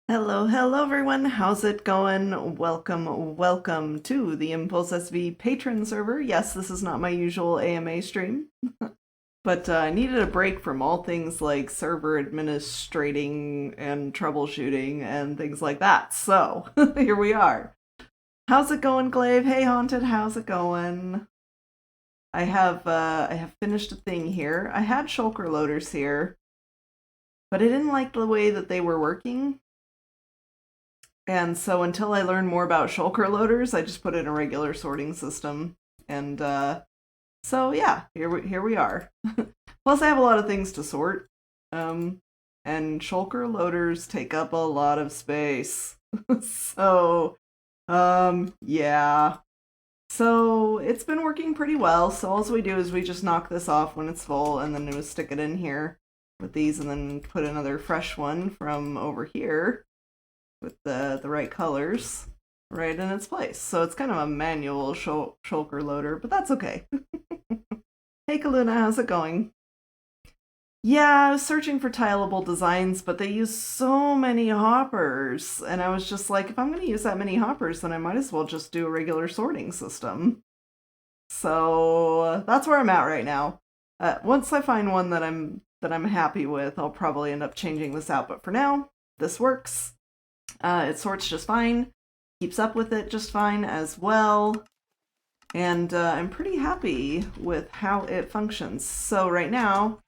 Hello, hello everyone. How's it going? Welcome to the Impulse SV patron server. Yes, this is not my usual AMA stream, but I needed a break from all things like server administrating and troubleshooting and things like that. So, here we are. How's it going, Glaive? Hey, Haunted, how's it going? I have finished a thing here. I had shulker loaders here, but I didn't like the way that they were working. And so until I learn more about shulker loaders, I just put in a regular sorting system. And so yeah, here we are. Plus, I have a lot of things to sort. Um, and shulker loaders take up a lot of space. So yeah. So it's been working pretty well. So all we do is we just knock this off when it's full, and then we stick it in here with these, and then put another fresh one from over here with the right colors right in its place. So it's kind of a manual shulker loader, but that's okay. Hey Kaluna, how's it going? Yeah, I was searching for tileable designs, but they use so many hoppers, and I was just like, if I'm going to use that many hoppers, then I might as well just do a regular sorting system. So that's where I'm at right now. Once I find one that I'm happy with, I'll probably end up changing this out. But for now, this works. It sorts just fine, keeps up with it just fine as well, and I'm pretty happy with how it functions. So right now,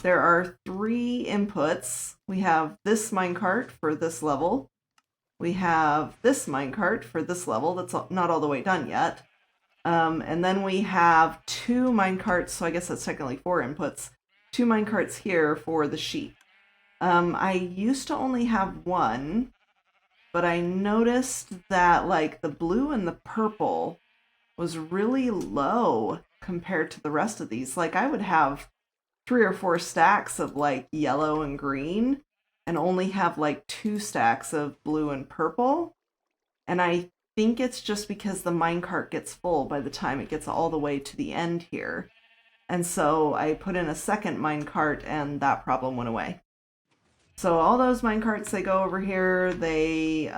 there are 3 inputs. We have this minecart for this level. We have this minecart for this level that's not all the way done yet. And then we have 2 minecarts, so I guess that's technically 4 inputs. 2 minecarts here for the sheep. I used to only have one, but I noticed that like the blue and the purple was really low compared to the rest of these. Like I would have 3 or 4 stacks of like yellow and green and only have like 2 stacks of blue and purple. And I think it's just because the minecart gets full by the time it gets all the way to the end here. And so I put in a second minecart and that problem went away. So all those minecarts, they go over here, they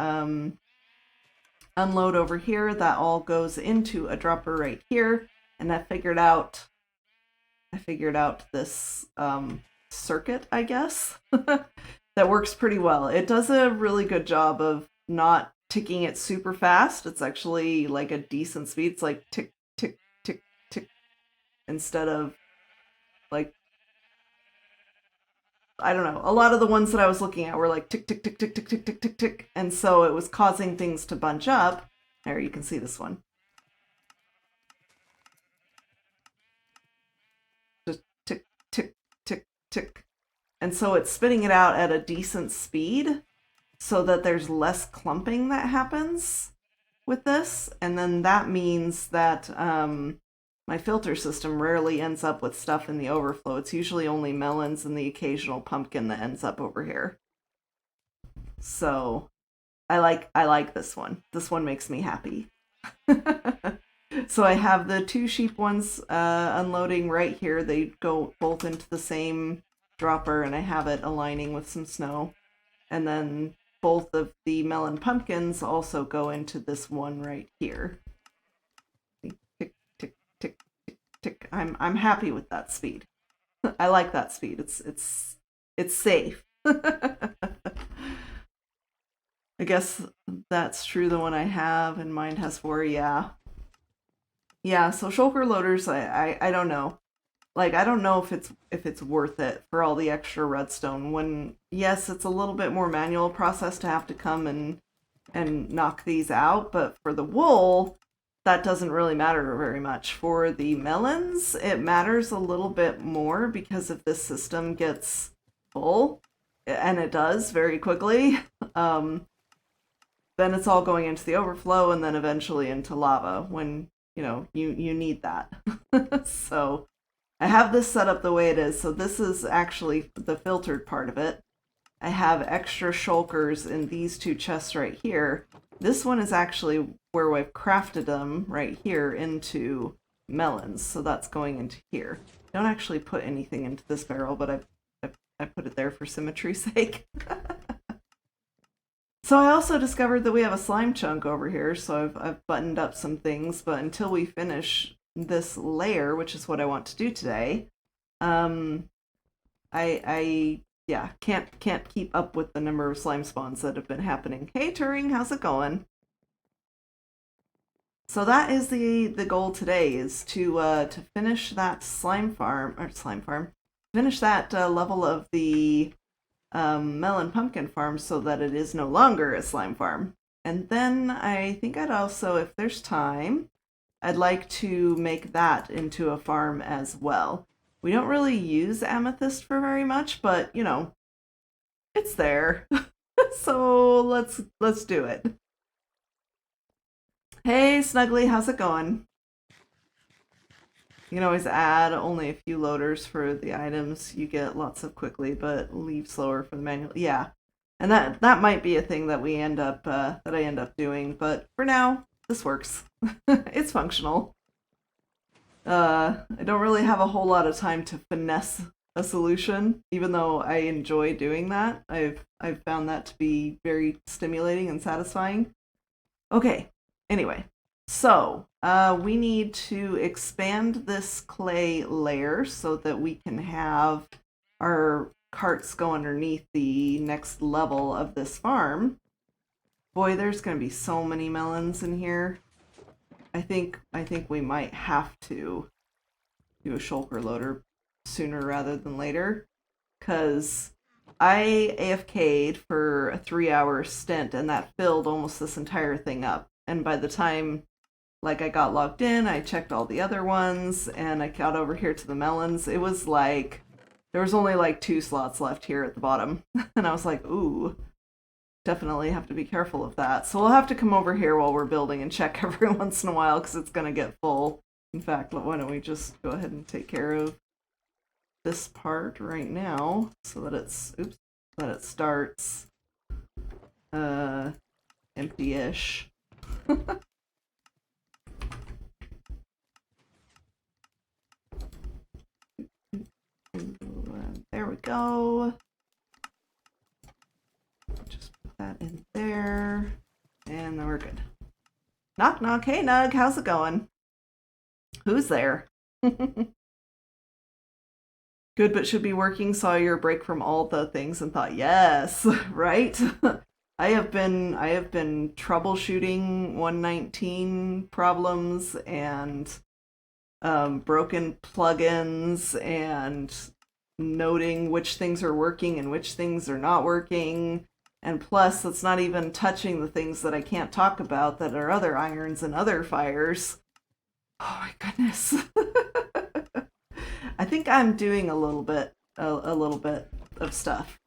unload over here. That all goes into a dropper right here. And I figured out this circuit, I guess, that works pretty well. It does a really good job of not ticking it super fast. It's actually like a decent speed. It's like tick, tick, tick, tick, instead of like, I don't know. A lot of the ones that I was looking at were like tick, tick, tick, tick, tick, tick, tick, tick, tick. And so it was causing things to bunch up. There, you can see this one. Just tick, tick, tick, tick. And so it's spitting it out at a decent speed so that there's less clumping that happens with this. And then that means that my filter system rarely ends up with stuff in the overflow. It's usually only melons and the occasional pumpkin that ends up over here. So I like this one. This one makes me happy. So I have the 2 sheep ones unloading right here. They go both into the same dropper, and I have it aligning with some snow. And then both of the melon pumpkins also go into this one right here. Tick, tick, tick, tick, tick. I'm happy with that speed. I like that speed. It's safe. I guess that's true. The one I have and mine has 4. Yeah, yeah. So shulker loaders, I don't know. Like I don't know if it's worth it for all the extra redstone. When yes, it's a little bit more manual process to have to come and knock these out, but for the wool, that doesn't really matter very much. For the melons, it matters a little bit more because if this system gets full, and it does very quickly, um, then it's all going into the overflow and then eventually into lava when you need that. So I have this set up the way it is. So this is actually the filtered part of it. I have extra shulkers in these 2 chests right here. This one is actually where I've crafted them right here into melons. So that's going into here. I don't actually put anything into this barrel, but I put it there for symmetry's sake. So I also discovered that we have a slime chunk over here, so I've buttoned up some things, but until we finish this layer, which is what I want to do today, um, I yeah, can't keep up with the number of slime spawns that have been happening. Hey Turing, how's it going? So that is the goal today, is to finish that slime farm, finish that level of the melon pumpkin farm so that it is no longer a slime farm. And then I think I'd also, if there's time, I'd like to make that into a farm as well. We don't really use amethyst for very much, but you know, it's there. So let's do it. Hey Snuggly, how's it going? You can always add only a few loaders for the items you get lots of quickly, but leave slower for the manual. Yeah, and that might be a thing that we end up that I end up doing. But for now, this works. It's functional. I don't really have a whole lot of time to finesse a solution, even though I enjoy doing that. I've found that to be very stimulating and satisfying. Okay. Anyway, so we need to expand this clay layer so that we can have our carts go underneath the next level of this farm. Boy, there's going to be so many melons in here. I think we might have to do a shulker loader sooner rather than later, because I AFK'd for a 3-hour stint and that filled almost this entire thing up. And by the time like I got logged in, I checked all the other ones and I got over here to the melons. It was like there was only like 2 slots left here at the bottom. And I was like, ooh, definitely have to be careful of that. So we'll have to come over here while we're building and check every once in a while because it's going to get full. In fact, why don't we just go ahead and take care of this part right now so that that it starts empty-ish. There we go. Just put that in there. And then we're good. Knock knock. Hey Nug, how's it going? Who's there? Good, but should be working. Saw your break from all the things and thought, yes, right? I have been troubleshooting 119 problems and broken plugins and noting which things are working and which things are not working. And plus, that's not even touching the things that I can't talk about that are other irons and other fires. Oh my goodness. I think I'm doing a little bit of stuff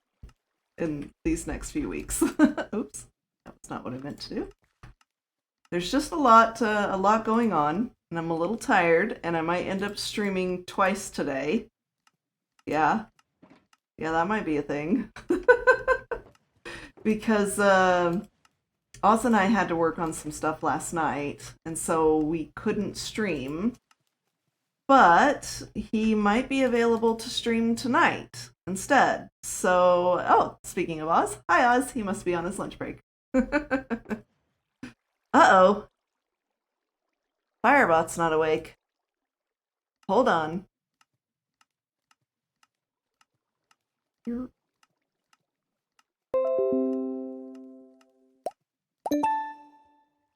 in these next few weeks. Oops, that was not what I meant to do. There's just a lot going on, and I'm a little tired, and I might end up streaming twice today. Yeah, that might be a thing. Because Oz and I had to work on some stuff last night, and so we couldn't stream. But he might be available to stream tonight instead. So, oh, speaking of Oz, hi Oz, he must be on his lunch break. Uh-oh. Firebot's not awake. Hold on. Here.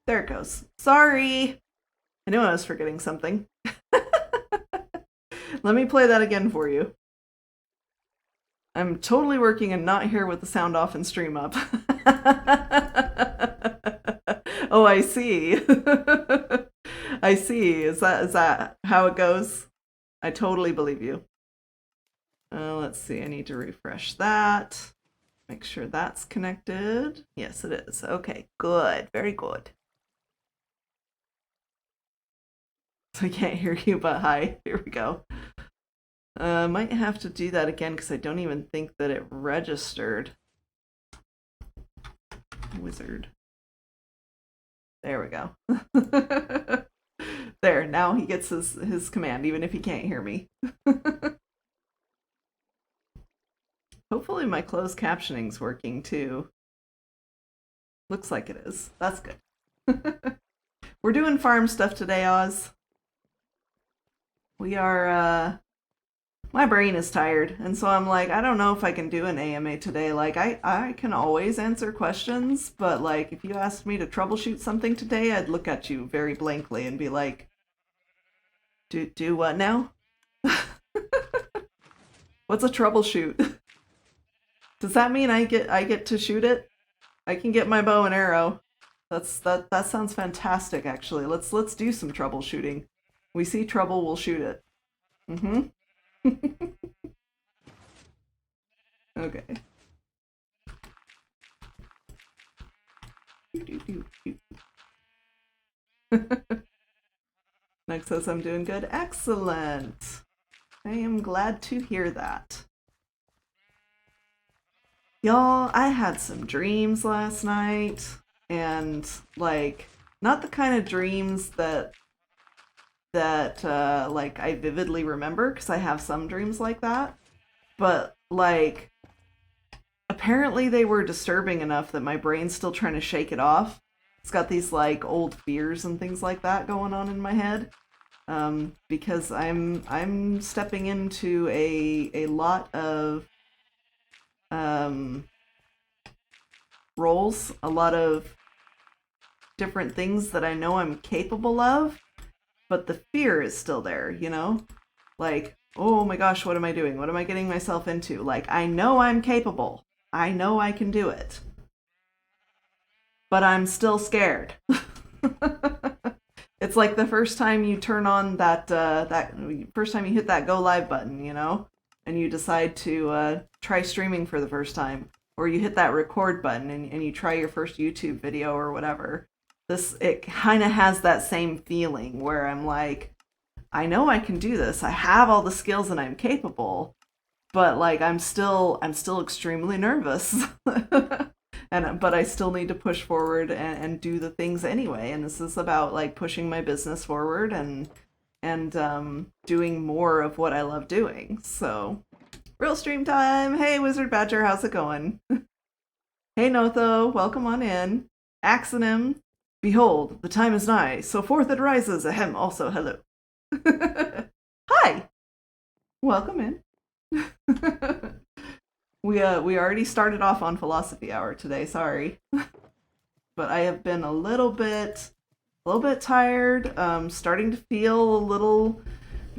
There it goes. Sorry. I knew I was forgetting something. Let me play that again for you. I'm totally working and not here with the sound off and stream up. Oh, I see. I see. Is that how it goes? I totally believe you. Let's see. I need to refresh that. Make sure that's connected. Yes, it is. Okay, good. Very good. So I can't hear you, but hi. Here we go. Might have to do that again because I don't even think that it registered. Wizard. There we go. There, now he gets his command, even if he can't hear me. Hopefully my closed captioning's working too. Looks like it is. That's good. We're doing farm stuff today, Oz. We are, my brain is tired, and so I'm like, I don't know if I can do an AMA today. Like, I can always answer questions, but like, if you asked me to troubleshoot something today, I'd look at you very blankly and be like, do what now? What's a troubleshoot? Does that mean I get to shoot it? I can get my bow and arrow. That sounds fantastic actually. Let's do some troubleshooting. We see trouble, we'll shoot it. Mm-hmm. Okay. Next says I'm doing good. Excellent. I am glad to hear that. Y'all, I had some dreams last night, and like not the kind of dreams that like I vividly remember, because I have some dreams like that, but like apparently they were disturbing enough that my brain's still trying to shake it off. It's got these like old fears and things like that going on in my head. Because I'm stepping into a lot of roles, a lot of different things that I know I'm capable of, but the fear is still there, you know? Like, oh my gosh, what am I doing? What am I getting myself into? Like, I know I'm capable. I know I can do it. But I'm still scared. It's like the first time you turn on that first time you hit that go live button, you know, and you decide to try streaming for the first time, or you hit that record button and you try your first YouTube video or whatever. It kind of has that same feeling where I'm like, I know I can do this. I have all the skills and I'm capable, but like I'm still extremely nervous. But I still need to push forward and do the things anyway. And this is about like pushing my business forward and doing more of what I love doing. So, real stream time. Hey, Wizard Badger, how's it going? Hey, Notho, welcome on in. Axonym, behold, the time is nigh, so forth it rises. Ahem, also hello. Hi, welcome in. We already started off on philosophy hour today, sorry. But I have been a little bit tired, starting to feel a little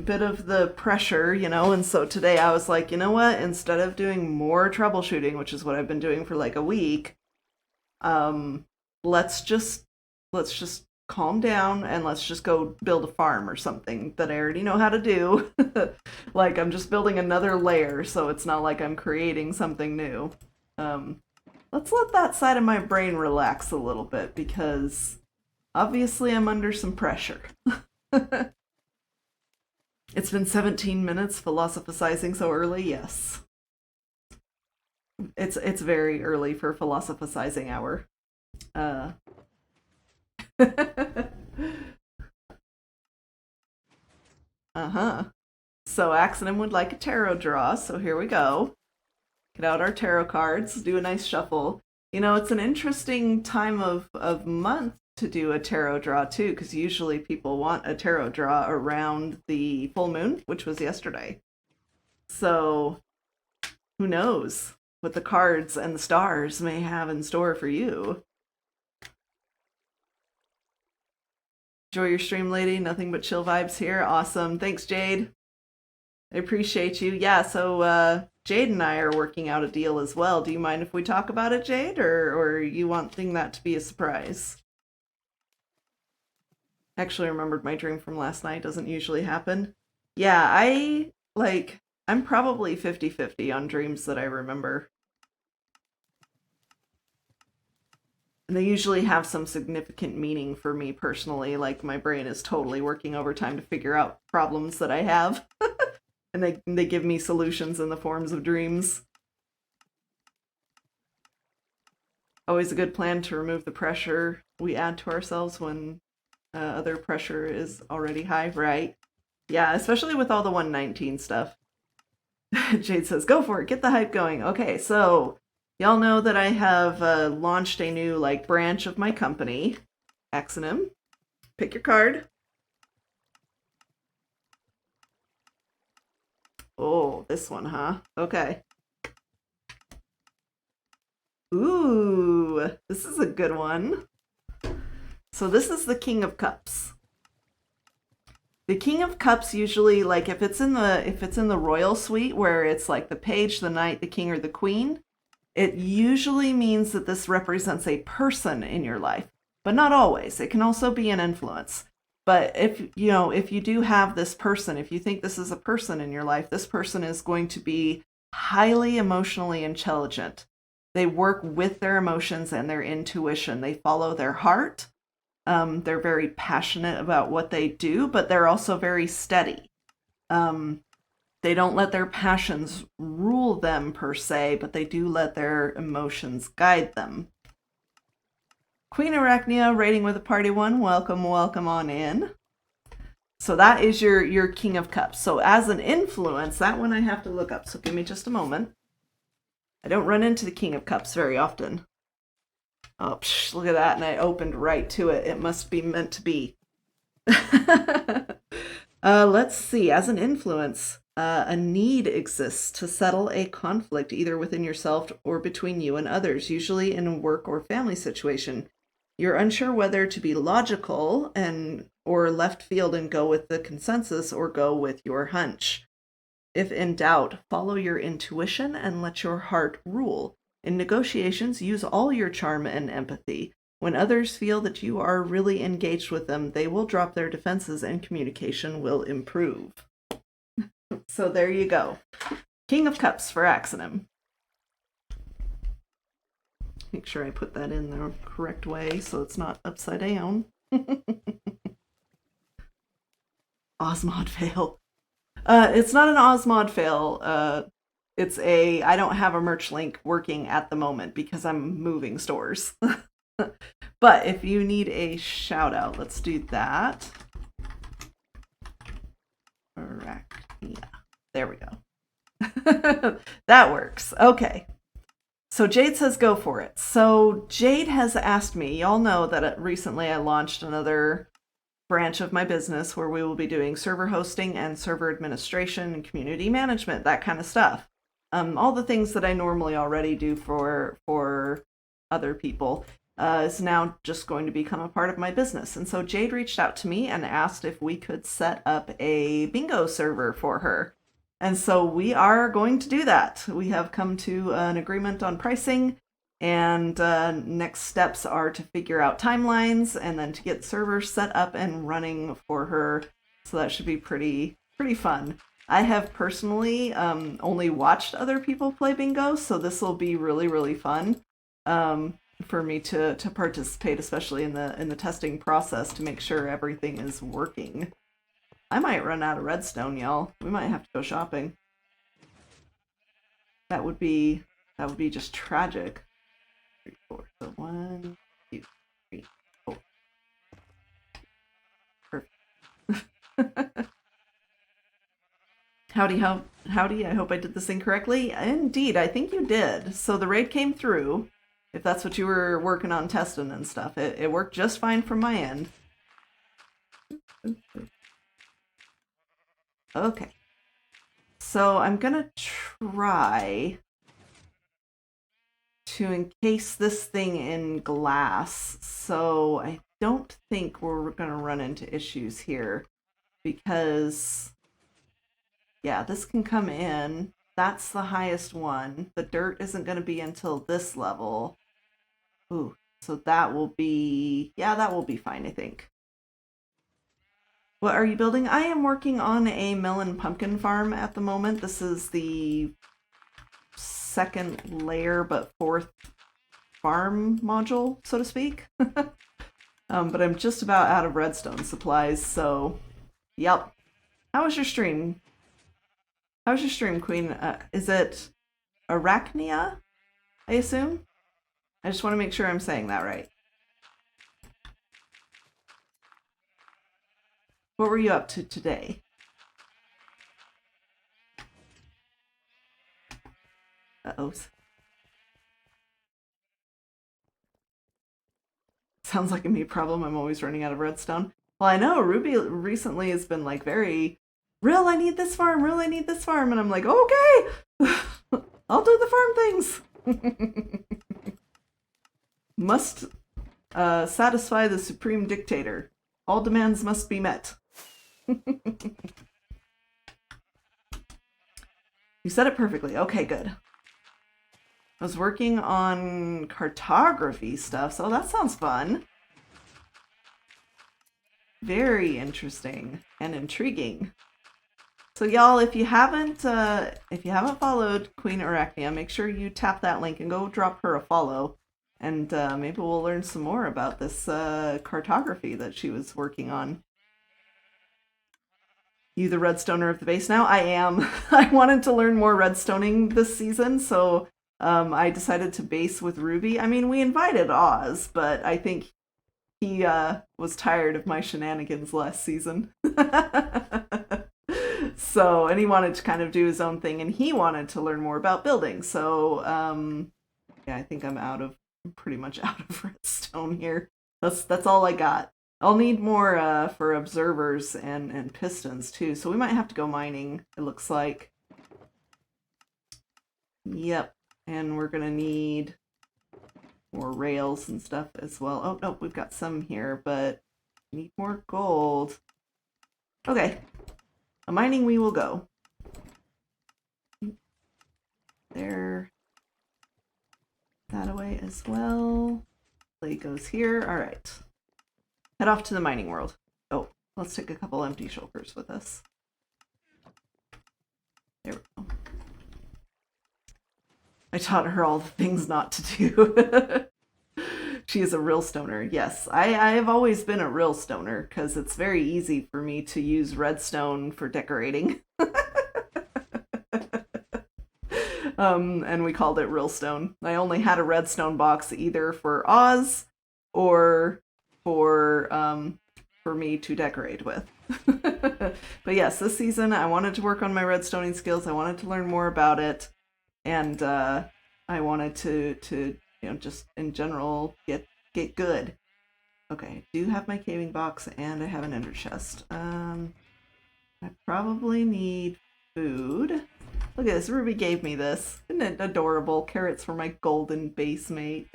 bit of the pressure, you know, and so today I was like, you know what, instead of doing more troubleshooting, which is what I've been doing for like a week, let's just calm down and let's just go build a farm or something that I already know how to do. Like I'm just building another layer, so it's not like I'm creating something new. Let's let that side of my brain relax a little bit, because obviously I'm under some pressure. It's been 17 minutes philosophizing so early, yes. It's very early for philosophizing hour. Uh-huh. So Axonym would like a tarot draw, so here we go. Get out our tarot cards, do a nice shuffle. You know, it's an interesting time of month to do a tarot draw too, because usually people want a tarot draw around the full moon, which was yesterday. So who knows what the cards and the stars may have in store for you. Enjoy your stream, lady. Nothing but chill vibes here. Awesome. Thanks, Jade. I appreciate you. Yeah, so Jade and I are working out a deal as well. Do you mind if we talk about it, Jade, or you wanting that to be a surprise? Actually remembered my dream from last night. Doesn't usually happen. Yeah, I'm probably 50-50 on dreams that I remember. And they usually have some significant meaning for me personally, like my brain is totally working overtime to figure out problems that I have. And they give me solutions in the forms of dreams. Always a good plan to remove the pressure we add to ourselves when other pressure is already high, right? Yeah, especially with all the 119 stuff. Jade says, go for it, get the hype going. Okay, so Y'all know that I have launched a new like branch of my company, Axonym. Pick your card. Oh, this one, huh? Okay. Ooh, this is a good one. So this is the King of Cups. The King of Cups usually, like if it's in the royal suite where it's like the page, the knight, the king, or the queen, it usually means that this represents a person in your life, but not always. It can also be an influence. But if you do have this person, if you think this is a person in your life, this person is going to be highly emotionally intelligent. They work with their emotions and their intuition. They follow their heart. They're very passionate about what they do, but they're also very steady. They don't let their passions rule them per se, but they do let their emotions guide them. Queen Arachnia, rating with a party one. Welcome, welcome on in. So that is your King of Cups. So as an influence, that one I have to look up. So give me just a moment. I don't run into the King of Cups very often. Oh, look at that. And I opened right to it. It must be meant to be. Let's see. As an influence, a need exists to settle a conflict either within yourself or between you and others, usually in a work or family situation. You're unsure whether to be logical or left field and go with the consensus or go with your hunch. If in doubt, follow your intuition and let your heart rule. In negotiations, use all your charm and empathy. When others feel that you are really engaged with them, they will drop their defenses and communication will improve. So there you go. King of Cups for Axonym. Make sure I put that in the correct way so it's not upside down. Osmod fail. It's not an Osmod fail. I don't have a merch link working at the moment because I'm moving stores. But if you need a shout out, let's do that. Arachnia. There we go. That works. Okay. So Jade says go for it. So Jade has asked me, y'all know that recently I launched another branch of my business where we will be doing server hosting and server administration and community management, that kind of stuff. All the things that I normally already do for other people is now just going to become a part of my business. And so Jade reached out to me and asked if we could set up a bingo server for her. And so we are going to do that. We have come to an agreement on pricing, and next steps are to figure out timelines and then to get servers set up and running for her. So that should be pretty fun. I have personally only watched other people play bingo, so this will be really fun for me to participate, especially in the testing process to make sure everything is working. I might run out of redstone, y'all. We might have to go shopping. That would be just tragic. 3, 4. So 1, 2, 3, 4. Perfect. Howdy. I hope I did this incorrectly. Indeed, I think you did. So the raid came through. If that's what you were working on testing and stuff, it worked just fine from my end. Okay. So I'm gonna try to encase this thing in glass. So I don't think we're gonna run into issues here because, yeah, this can come in. That's the highest one. The dirt isn't gonna be until this level. Ooh, so that will be, yeah, that will be fine, I think. What are you building? I am working on a melon pumpkin farm at the moment. This is the second layer, but fourth farm module, so to speak. But I'm just about out of redstone supplies, so yep. How was your stream? How was your stream, Queen? Is it Arachnia, I assume? I just want to make sure I'm saying that right. What were you up to today? Uh-oh. Sounds like a me problem. I'm always running out of redstone. Well, I know Ruby recently has been like very, real, I need this farm, real, I need this farm. And I'm like, okay, I'll do the farm things. Must satisfy the supreme dictator. All demands must be met. You said it perfectly. Okay, good. I was working on cartography stuff, so that sounds fun. Very interesting and intriguing. So y'all, if you haven't followed Queen Arachnia, make sure you tap that link and go drop her a follow. And maybe we'll learn some more about this cartography that she was working on. You the redstoner of the base now? I am. I wanted to learn more redstoning this season, so I decided to base with Ruby. I mean, we invited Oz, but I think he was tired of my shenanigans last season. So, and he wanted to kind of do his own thing, and he wanted to learn more about building. So, yeah, I think I'm pretty much out of redstone here. That's all I got. I'll need more for observers and pistons too, so we might have to go mining, it looks like. Yep, and we're gonna need more rails and stuff as well. Oh, no, we've got some here, but we need more gold. Okay, a mining we will go. There. That away as well. Clay goes here. All right. Head off to the mining world. Oh, let's take a couple empty shulkers with us. There we go. I taught her all the things not to do. She is a real stoner. Yes, I have always been a real stoner because it's very easy for me to use redstone for decorating. And we called it real stone. I only had a redstone box either for Oz or for me to decorate with. But yes, this season I wanted to work on my redstoning skills. I wanted to learn more about it, and I wanted to just in general get good. Okay, I do have my caving box and I have an ender chest. I probably need food. Look at this, Ruby gave me this. Isn't it adorable? Carrots for my golden base mate.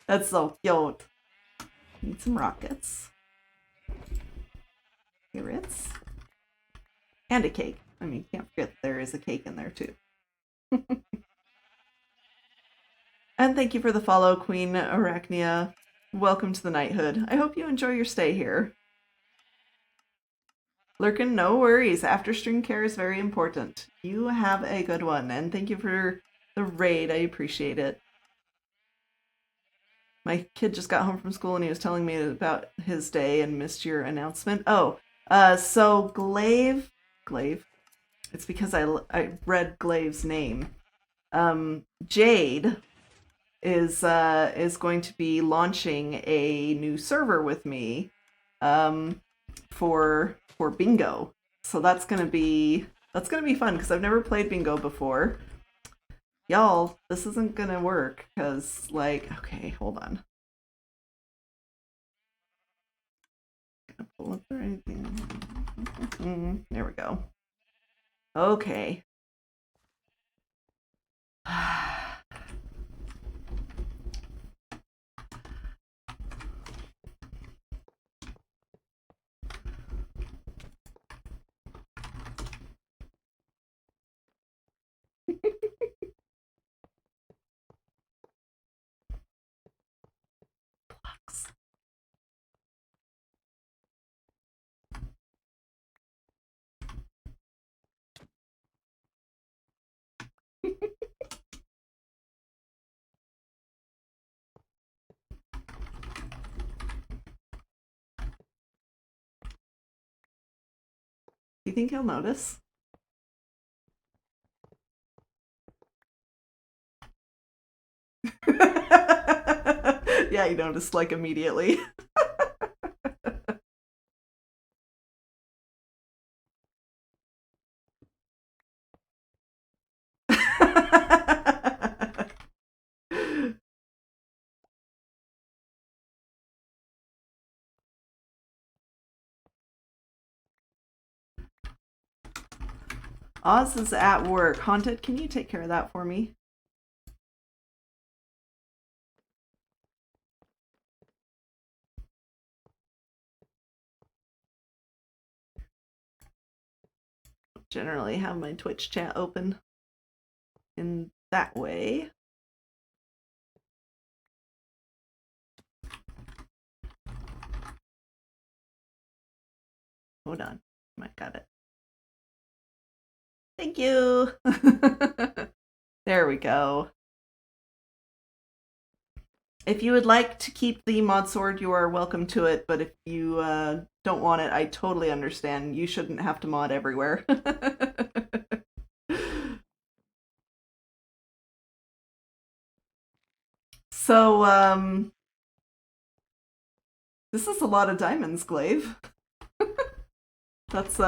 That's so cute. Need some rockets. Carrots. And a cake. I mean, can't forget there is a cake in there too. And thank you for the follow, Queen Arachnia. Welcome to the knighthood. I hope you enjoy your stay here. Lurkin, no worries. After string care is very important. You have a good one, and thank you for the raid. I appreciate it. My kid just got home from school and he was telling me about his day and missed your announcement. Oh, so Glaive, it's because I read Glaive's name. Jade is going to be launching a new server with me for bingo. So that's gonna be fun because I've never played bingo before. Y'all, this isn't gonna work because, like, okay, hold on. Gonna pull up or anything. There we go. Okay. Blocks. Do you think he'll notice? Yeah, he noticed like immediately. Oz is at work. Haunted, can you take care of that for me? Generally have my Twitch chat open in that way. Hold on. I got it. Thank you. There we go. If you would like to keep the mod sword, you are welcome to it, but if you don't want it, I totally understand. You shouldn't have to mod everywhere. So, this is a lot of diamonds, Glaive. That's,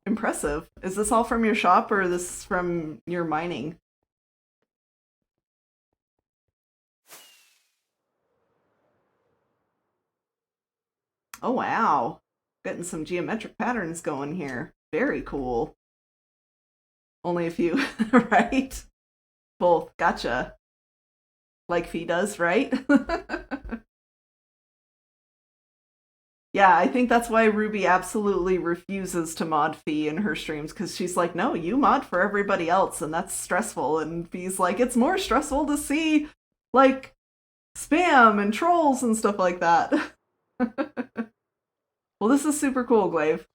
impressive. Is this all from your shop, or this from your mining? Oh, wow. Getting some geometric patterns going here. Very cool. Only a few, right? Both. Gotcha. Like Fee does, right? Yeah, I think that's why Ruby absolutely refuses to mod Fee in her streams, because she's like, no, you mod for everybody else, and that's stressful. And Fee's like, it's more stressful to see, like, spam and trolls and stuff like that. Well, this is super cool, Glaive.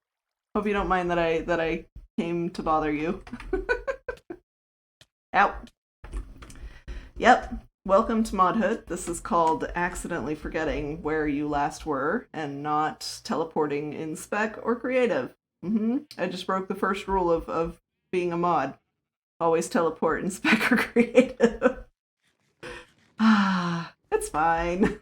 Hope you don't mind that I came to bother you. Ow. Yep. Welcome to Modhood. This is called accidentally forgetting where you last were and not teleporting in spec or creative. I just broke the first rule of being a mod. Always teleport in spec or creative. Ah, it's fine.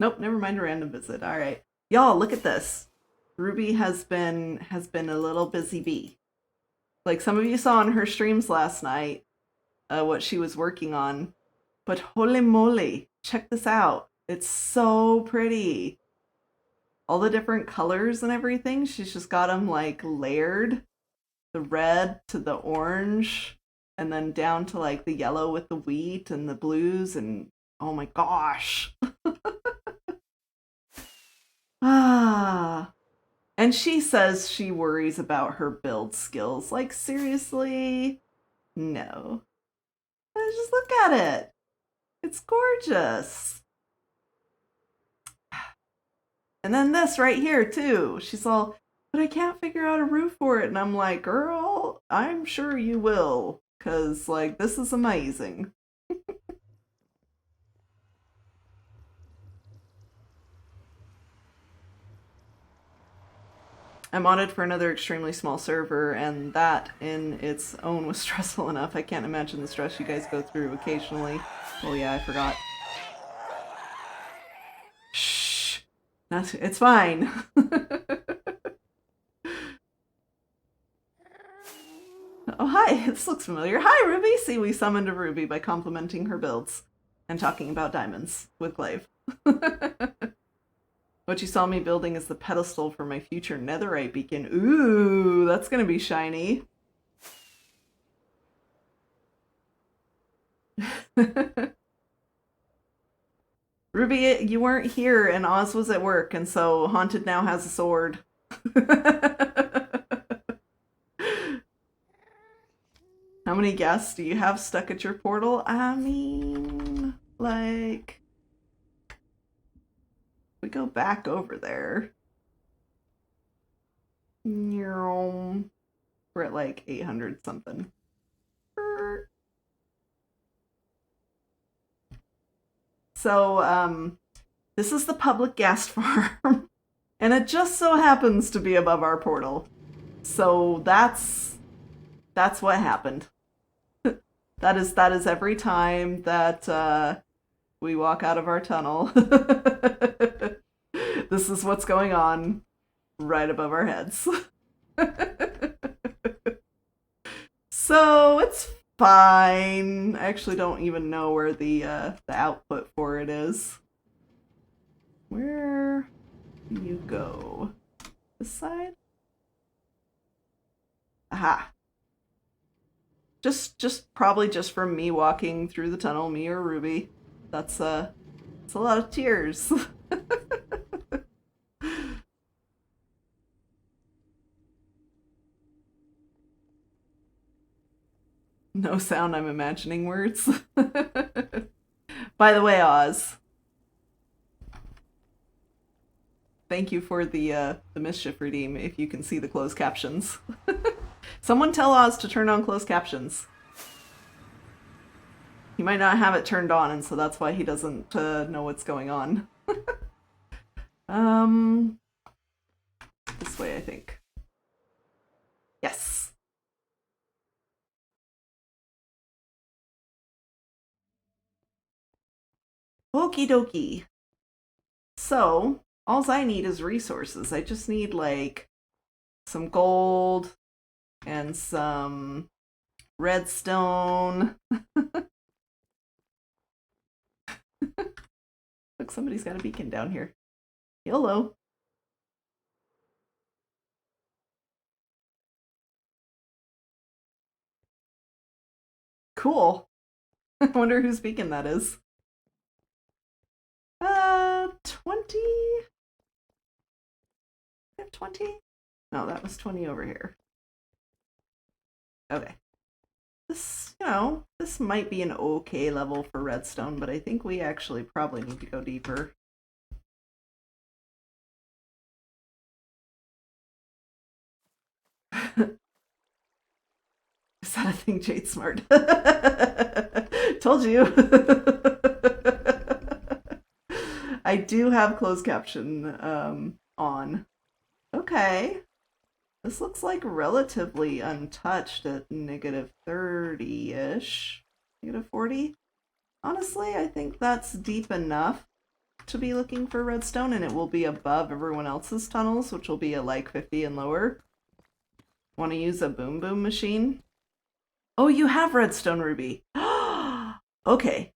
Nope, never mind a random visit. All right. Y'all, look at this. Ruby has been a little busy bee. Like some of you saw on her streams last night, what she was working on. But holy moly, check this out. It's so pretty. All the different colors and everything, she's just got them like layered. The red to the orange, and then down to like the yellow with the wheat and the blues, and oh my gosh. Ah. And she says she worries about her build skills. Like, seriously? No. Just look at it. It's gorgeous. And then this right here, too. She's all, but I can't figure out a roof for it. And I'm like, girl, I'm sure you will. Because, like, this is amazing. I modded for another extremely small server, and that in its own was stressful enough. I can't imagine the stress you guys go through occasionally. Oh yeah, I forgot. Shh. It's fine. Oh, hi. This looks familiar. Hi, Ruby. See, we summoned a Ruby by complimenting her builds and talking about diamonds with Glaive. What you saw me building is the pedestal for my future netherite beacon. Ooh, that's gonna be shiny. Ruby, you weren't here and Oz was at work, and so Haunted now has a sword. How many guests do you have stuck at your portal? I mean, like, we go back over there. We're at like 800 something. So, this is the public guest farm, and it just so happens to be above our portal. So that's what happened. That is every time that we walk out of our tunnel. This is what's going on So it's fine. I actually don't even know where the output for it is. Where do you go? This side? Aha. Just probably just from me walking through the tunnel, me or Ruby. It's a lot of tears. No sound, I'm imagining words. By the way, Oz, thank you for the mischief redeem if you can see the closed captions. Someone tell Oz to turn on closed captions. He might not have it turned on, and so that's why he doesn't know what's going on. This way, I think. Yes. Okie dokie. So, all I need is resources. I just need, like, some gold and some redstone. Look, somebody's got a beacon down here. YOLO. Cool. I wonder whose beacon that is. 20? 20? No, that was 20 over here. Okay. This, this might be an okay level for redstone, but I think we actually probably need to go deeper. Is that a thing, Jade Smart? Told you. I do have closed caption on. Okay. This looks like relatively untouched at negative 30-ish. Negative 40? Honestly, I think that's deep enough to be looking for redstone, and it will be above everyone else's tunnels, which will be at like 50 and lower. Want to use a boom boom machine? Oh, you have redstone, Ruby. Okay.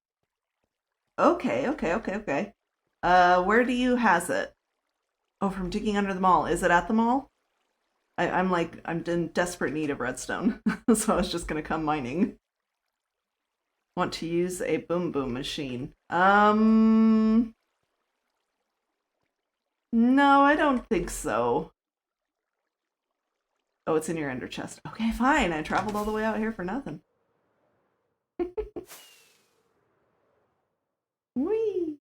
Okay. Where do you has it? Oh, from digging under the mall. Is it at the mall? I'm in desperate need of redstone, so I was just gonna come mining. Want to use a boom boom machine. No, I don't think so. Oh, it's in your ender chest. Okay, fine. I traveled all the way out here for nothing. Whee!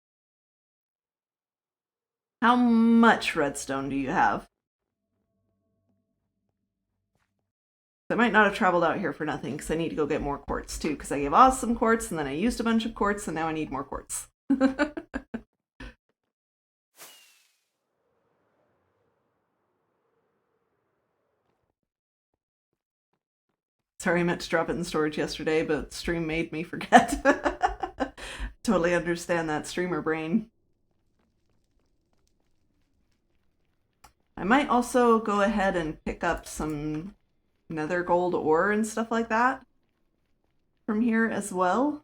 How much redstone do you have? I might not have traveled out here for nothing, because I need to go get more quartz, too, because I gave Oz some quartz, and then I used a bunch of quartz, and now I need more quartz. Sorry, I meant to drop it in storage yesterday, but stream made me forget. Totally understand that streamer brain. I might also go ahead and pick up some nether gold ore and stuff like that from here as well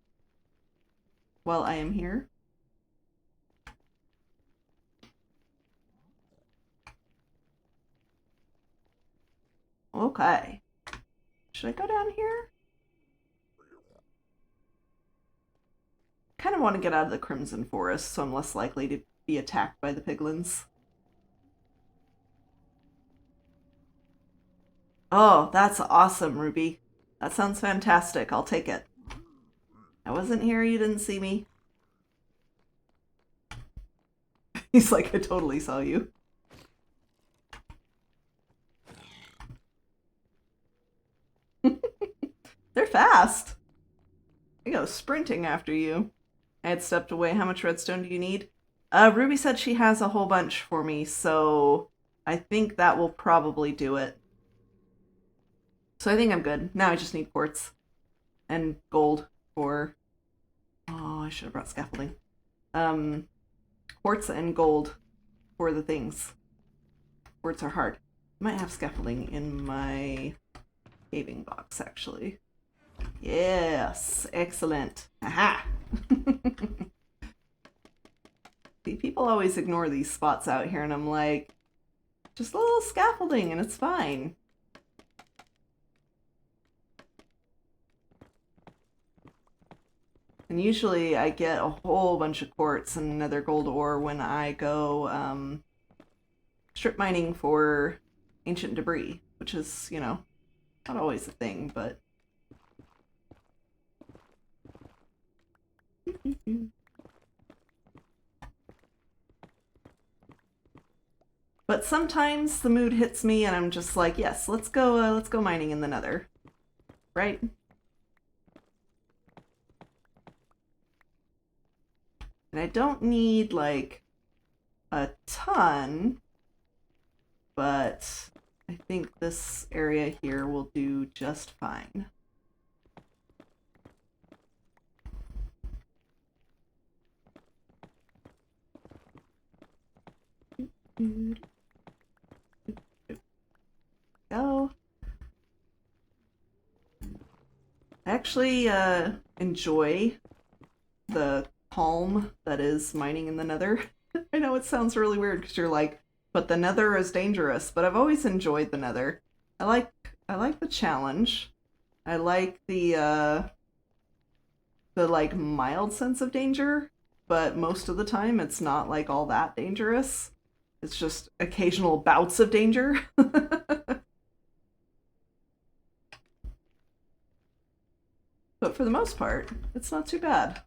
while I am here. Okay. Should I go down here? Kind of want to get out of the Crimson Forest, so I'm less likely to be attacked by the piglins. Oh, that's awesome, Ruby. That sounds fantastic. I'll take it. I wasn't here, you didn't see me. He's like, I totally saw you. They're fast. They go sprinting after you. I had stepped away. How much redstone do you need? Ruby said she has a whole bunch for me, so I think that will probably do it. So I think I'm good. Now I just need quartz and gold for... Oh, I should have brought scaffolding. Quartz and gold for the things. Quartz are hard. I might have scaffolding in my paving box, actually. Yes, excellent. Aha! See, people always ignore these spots out here, and I'm like, just a little scaffolding and it's fine. And usually I get a whole bunch of quartz and nether gold ore when I go strip mining for ancient debris, which is, you know, not always a thing, but... But sometimes the mood hits me and I'm just like, yes, let's go mining in the nether. Right? And I don't need, like, a ton, but I think this area here will do just fine. Go. I actually enjoy the calm that is mining in the nether. I know it sounds really weird because you're like, but the nether is dangerous, but I've always enjoyed the nether. I like the challenge. I like the like mild sense of danger, but most of the time it's not like all that dangerous. It's just occasional bouts of danger. But for the most part, it's not too bad.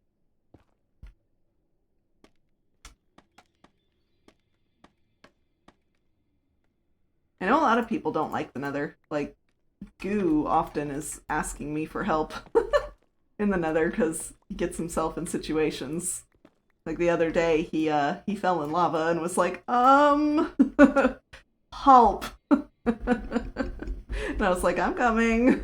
I know a lot of people don't like the nether. Like, Goo often is asking me for help in the nether because he gets himself in situations. Like the other day, he fell in lava and was like, help. And I was like, I'm coming.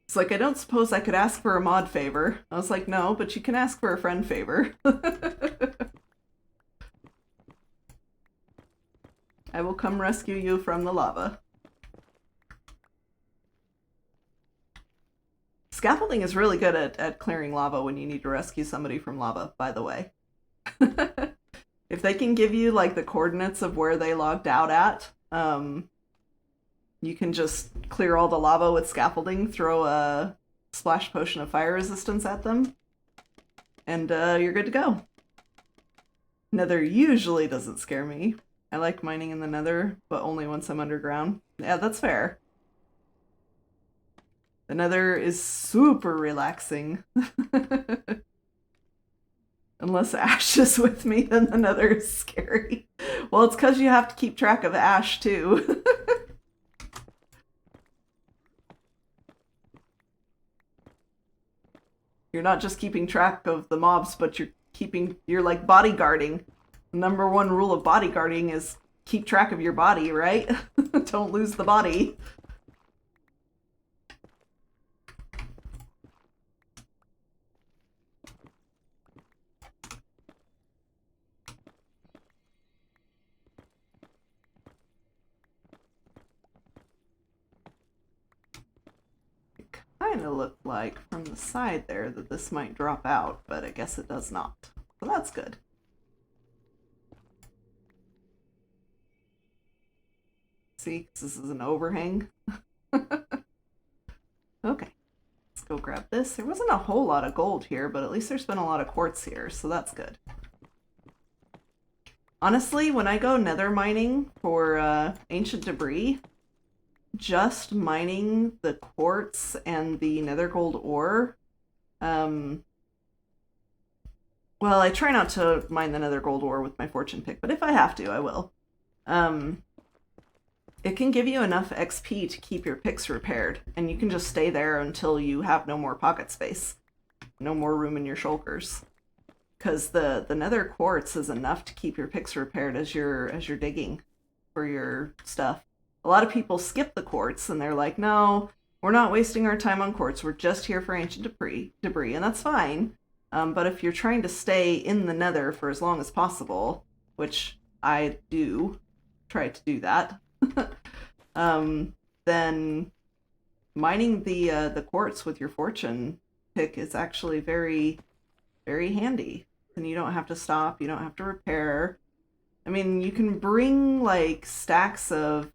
It's like, I don't suppose I could ask for a mod favor. I was like, no, but you can ask for a friend favor. I will come rescue you from the lava. Scaffolding is really good at clearing lava when you need to rescue somebody from lava, by the way. If they can give you, like, the coordinates of where they logged out at, you can just clear all the lava with scaffolding, throw a splash potion of fire resistance at them, and you're good to go. Nether usually doesn't scare me. I like mining in the nether, but only once I'm underground. Yeah, that's fair. The nether is super relaxing. Unless Ash is with me, then the nether is scary. Well, it's because you have to keep track of Ash, too. You're not just keeping track of the mobs, but you're like bodyguarding. The number one rule of bodyguarding is keep track of your body, right? Don't lose the body. Kind of looked like from the side there that this might drop out, but I guess it does not. So that's good. See, this is an overhang. Okay, let's go grab this. There wasn't a whole lot of gold here, but at least there's been a lot of quartz here, so that's good. Honestly, when I go nether mining for ancient debris, just mining the quartz and the nether gold ore, well, I try not to mine the nether gold ore with my fortune pick, but if I have to, I will. It can give you enough XP to keep your picks repaired, and you can just stay there until you have no more pocket space, no more room in your shulkers. Because the nether quartz is enough to keep your picks repaired as you're digging for your stuff. A lot of people skip the quartz and they're like, no, we're not wasting our time on quartz. We're just here for ancient debris, and that's fine. But if you're trying to stay in the nether for as long as possible, which I do try to do that, then mining the quartz with your fortune pick is actually very, very handy. And you don't have to stop, you don't have to repair. I mean, you can bring like stacks of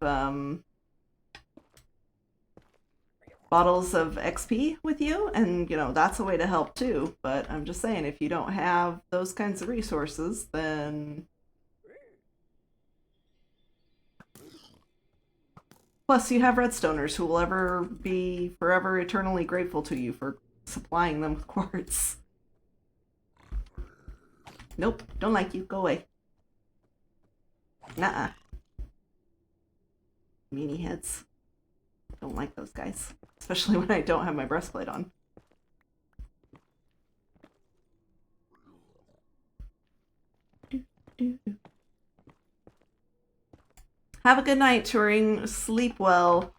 bottles of XP with you, and you know, that's a way to help too. But I'm just saying, if you don't have those kinds of resources, then plus you have redstoners who will ever be forever eternally grateful to you for supplying them with quartz. Nope, don't like you, go away. Nuh-uh. Meanie heads. Don't like those guys. Especially when I don't have my breastplate on. Have a good night, Turing. Sleep well.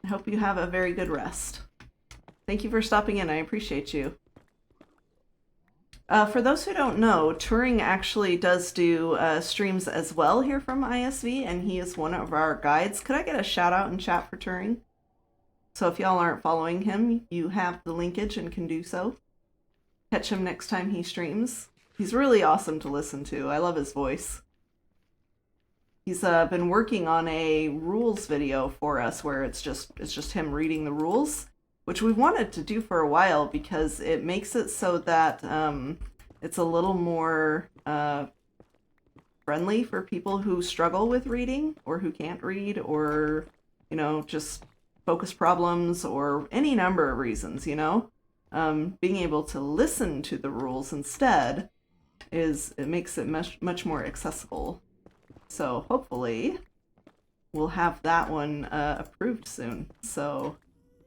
I hope you have a very good rest. Thank you for stopping in. I appreciate you. For those who don't know, Turing actually does do streams as well here from ISV, and he is one of our guides. Could I get a shout out in chat for Turing? So if y'all aren't following him, you have the linkage and can do so. Catch him next time he streams. He's really awesome to listen to. I love his voice. He's been working on a rules video for us where it's just him reading the rules, which we wanted to do for a while because it makes it so that it's a little more friendly for people who struggle with reading or who can't read, or, you know, just focus problems or any number of reasons, you know. Being able to listen to the rules instead it makes it much more accessible. So hopefully we'll have that one approved soon. So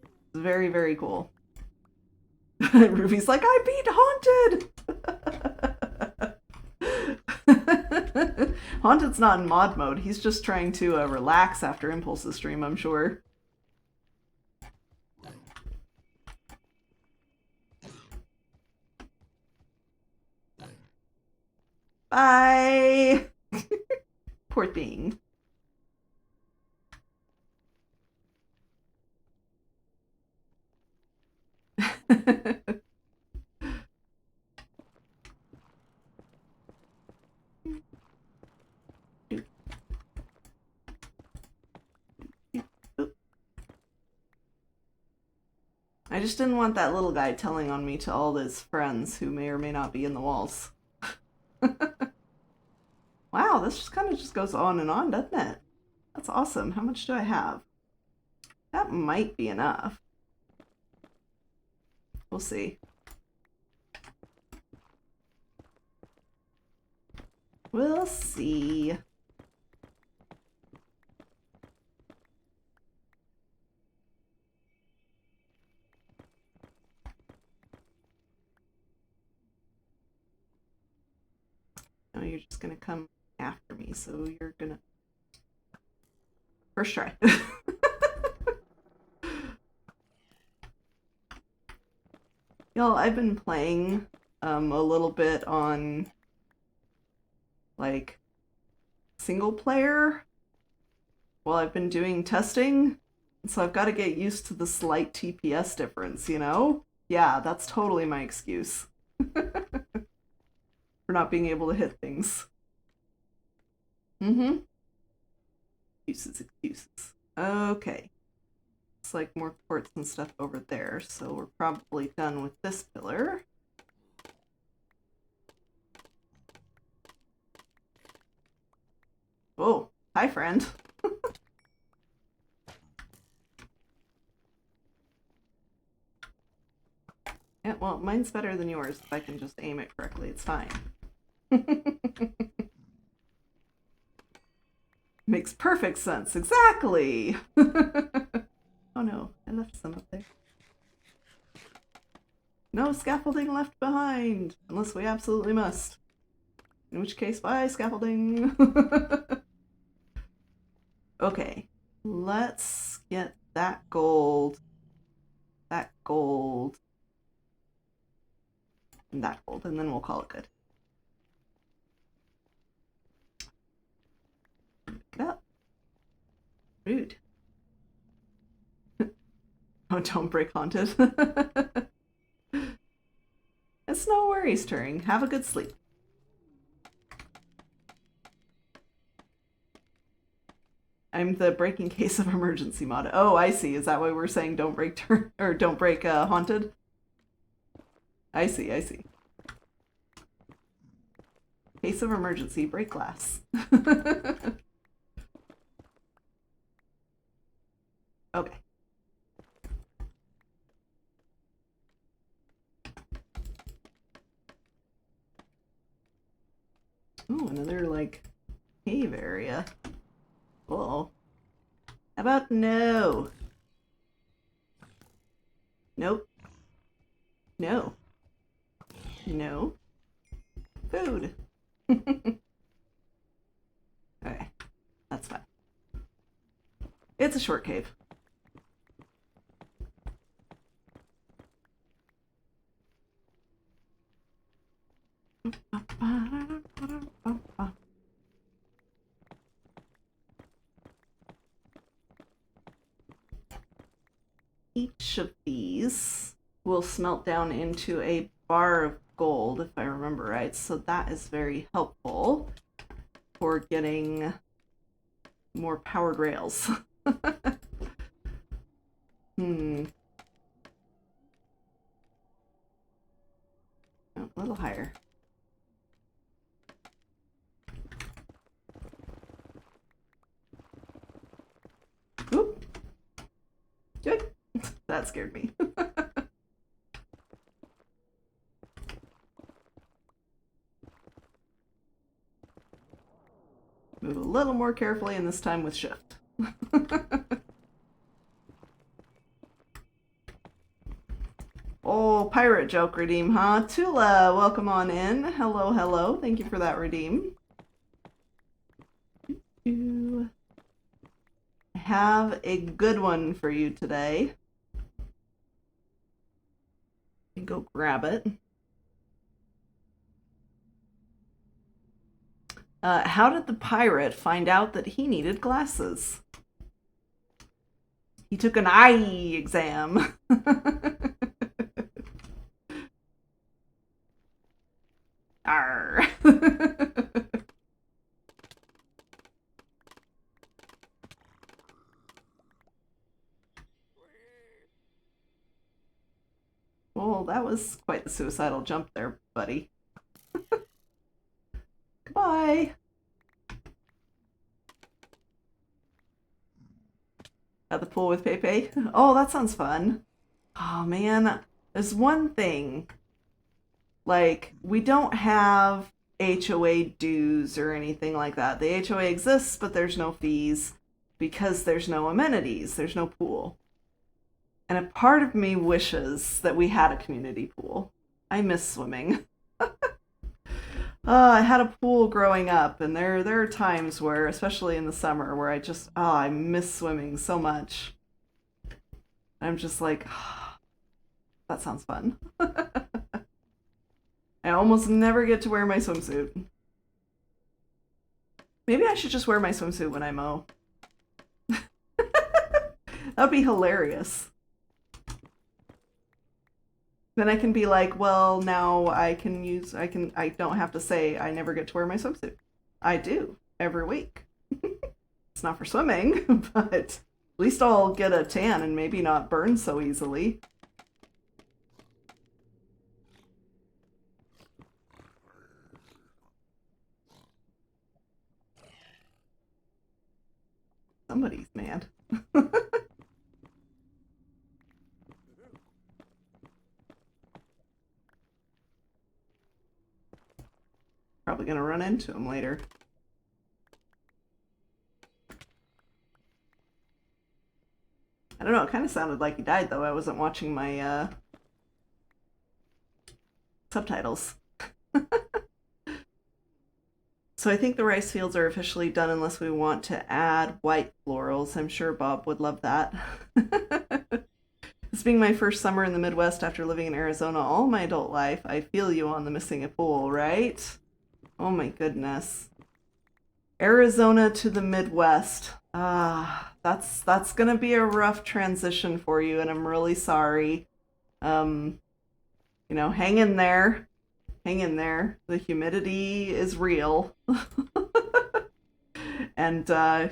it's very, very cool. Ruby's like, I beat Haunted! Haunted's not in mod mode. He's just trying to relax after Impulse's stream, I'm sure. Bye! Poor thing. I just didn't want that little guy telling on me to all his friends who may or may not be in the walls. Wow, this just kind of just goes on and on, doesn't it? That's awesome. How much do I have? That might be enough. We'll see. We'll see. No, you're just gonna come after me, so you're gonna... First try. Y'all, I've been playing a little bit on like single player while I've been doing testing, so I've got to get used to the slight TPS difference, you know? Yeah, that's totally my excuse for not being able to hit things. Excuses. Okay. Looks like more quartz and stuff over there, so we're probably done with this pillar. Oh, hi, friend. Yeah, well, mine's better than yours. If I can just aim it correctly, it's fine. Makes perfect sense. Exactly. Oh no, I left some up there. No scaffolding left behind, unless we absolutely must. In which case, bye, scaffolding. Okay, let's get that gold. That gold. that gold, and then we'll call it good. Pick it up. Rude. Oh, don't break Haunted. It's no worries, Turing. Have a good sleep. I'm the breaking case of emergency mod. Oh, I see. Is that why we're saying don't break or don't break Haunted? I see, I see. Case of emergency, break glass. Okay. Ooh, another, like, cave area. Whoa. How about no? Nope. No. No. Food. Okay. That's fine. It's a short cave. Each of these will smelt down into a bar of gold, if I remember right. So that is very helpful for getting more powered rails. Oh, a little higher. Oop. Good. That scared me. Move a little more carefully, and this time with shift. Oh, pirate joke redeem, huh? Tula, welcome on in. Hello, hello. Thank you for that redeem. I have a good one for you today. Go grab it. How did the pirate find out that he needed glasses? He took an eye exam. Arr. Well, that was quite the suicidal jump there, buddy. Goodbye. At the pool with Pepe. Oh, that sounds fun. Oh man, there's one thing. Like, we don't have HOA dues or anything like that. The HOA exists, but there's no fees because there's no amenities. There's no pool. And a part of me wishes that we had a community pool. I miss swimming. I had a pool growing up, and there are times where, especially in the summer, where I miss swimming so much. I'm just like, that sounds fun. I almost never get to wear my swimsuit. Maybe I should just wear my swimsuit when I mow. That'd be hilarious. Then I can be like, well, now I don't have to say I never get to wear my swimsuit. I do, every week. It's not for swimming, but at least I'll get a tan and maybe not burn so easily. Somebody's mad. Probably gonna run into him later. I don't know, it kind of sounded like he died though. I wasn't watching my subtitles. So I think the rice fields are officially done unless we want to add white florals. I'm sure Bob would love that. This being my first summer in the Midwest after living in Arizona all my adult life, I feel you on the missing a pool, right? Oh my goodness. Arizona to the Midwest. That's gonna be a rough transition for you, and I'm really sorry. Um, hang in there. Hang in there. The humidity is real. And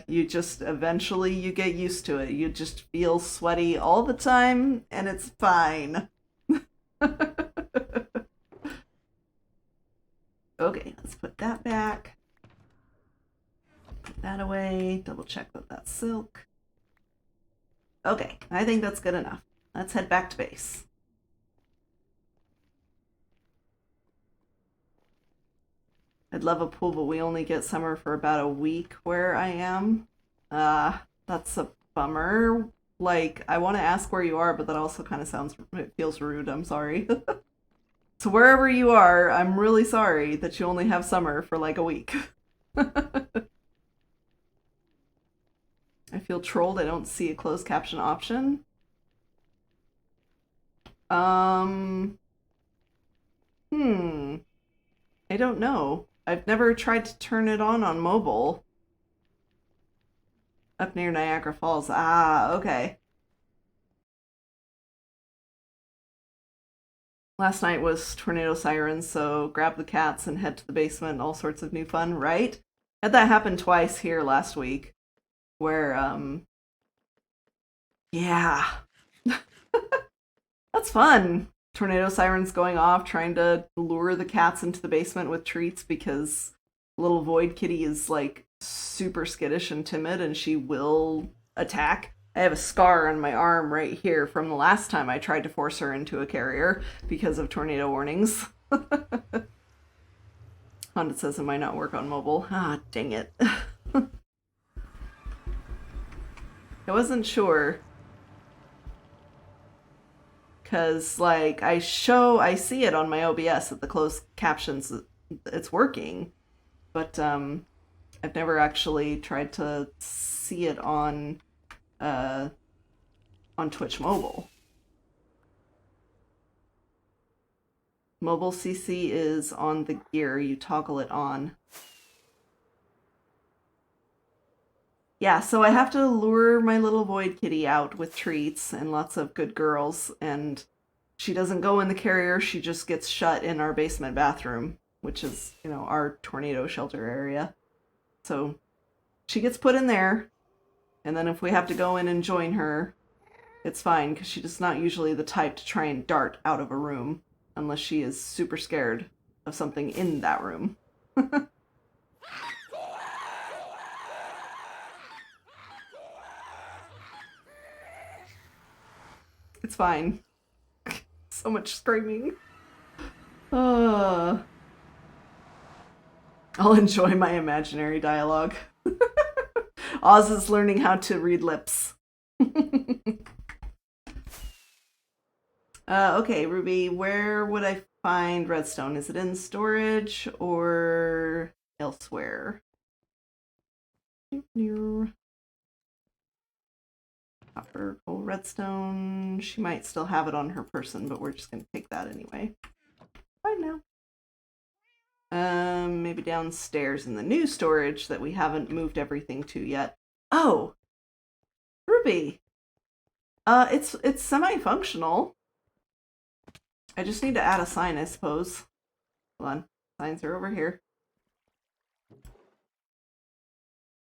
you just eventually you get used to it. You just feel sweaty all the time, and it's fine. Okay, let's put that back. Put that away. Double check that that's silk. Okay, I think that's good enough. Let's head back to base. I'd love a pool, but we only get summer for about a week where I am. That's a bummer. Like, I want to ask where you are, but that also kind of it feels rude. I'm sorry. So wherever you are, I'm really sorry that you only have summer for like a week. I feel trolled. I don't see a closed caption option. I don't know. I've never tried to turn it on mobile. Up near Niagara Falls. Ah, okay. Last night was tornado sirens, so grab the cats and head to the basement. All sorts of new fun, right? Had that happen twice here last week, where yeah, that's fun. Tornado sirens going off, trying to lure the cats into the basement with treats because little Void Kitty is like super skittish and timid, and she will attack. I have a scar on my arm right here from the last time I tried to force her into a carrier because of tornado warnings. Honda says it might not work on mobile. Ah, dang it. I wasn't sure. Because, like, I see it on my OBS that the closed captions, it's working. But, I've never actually tried to see it on Twitch Mobile. Mobile CC is on the gear. You toggle it on. Yeah, so I have to lure my little Void Kitty out with treats and lots of good girls, and she doesn't go in the carrier. She just gets shut in our basement bathroom, which is, our tornado shelter area. So she gets put in there, and then if we have to go in and join her, it's fine, because she's not usually the type to try and dart out of a room unless she is super scared of something in that room. It's fine. So much screaming. I'll enjoy my imaginary dialogue. Oz is learning how to read lips. Okay, Ruby, where would I find redstone? Is it in storage or elsewhere? Copper, gold, redstone. She might still have it on her person, but we're just going to take that anyway. Fine now. Maybe downstairs in the new storage that we haven't moved everything to yet. Oh, Ruby. It's semi-functional. I just need to add a sign, I suppose. Hold on. Signs are over here.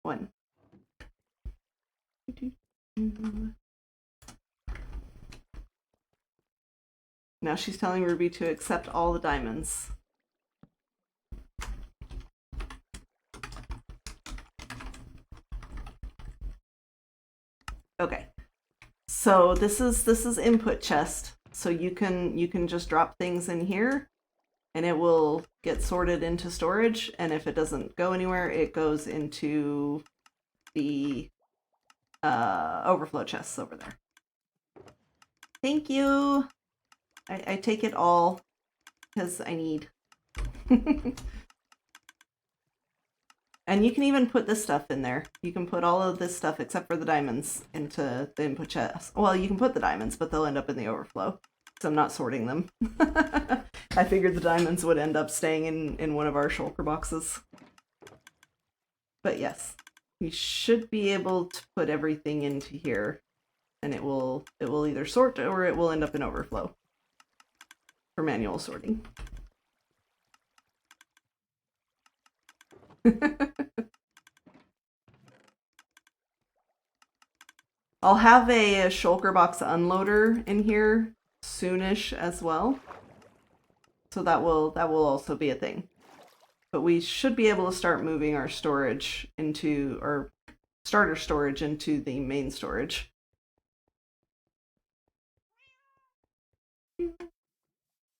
One. Now she's telling Ruby to accept all the diamonds. Okay. So this is input chest. So you can just drop things in here and it will get sorted into storage, and if it doesn't go anywhere, it goes into the overflow chests over there. Thank you. I take it all because I need. And you can even put this stuff in there. You can put all of this stuff except for the diamonds into the input chest. Well, you can put the diamonds, but they'll end up in the overflow. So I'm not sorting them. I figured the diamonds would end up staying in one of our shulker boxes. But yes, you should be able to put everything into here, and it will either sort or it will end up in overflow for manual sorting. I'll have a shulker box unloader in here soonish as well. So that will also be a thing. But we should be able to start moving our storage into, or starter storage into the main storage.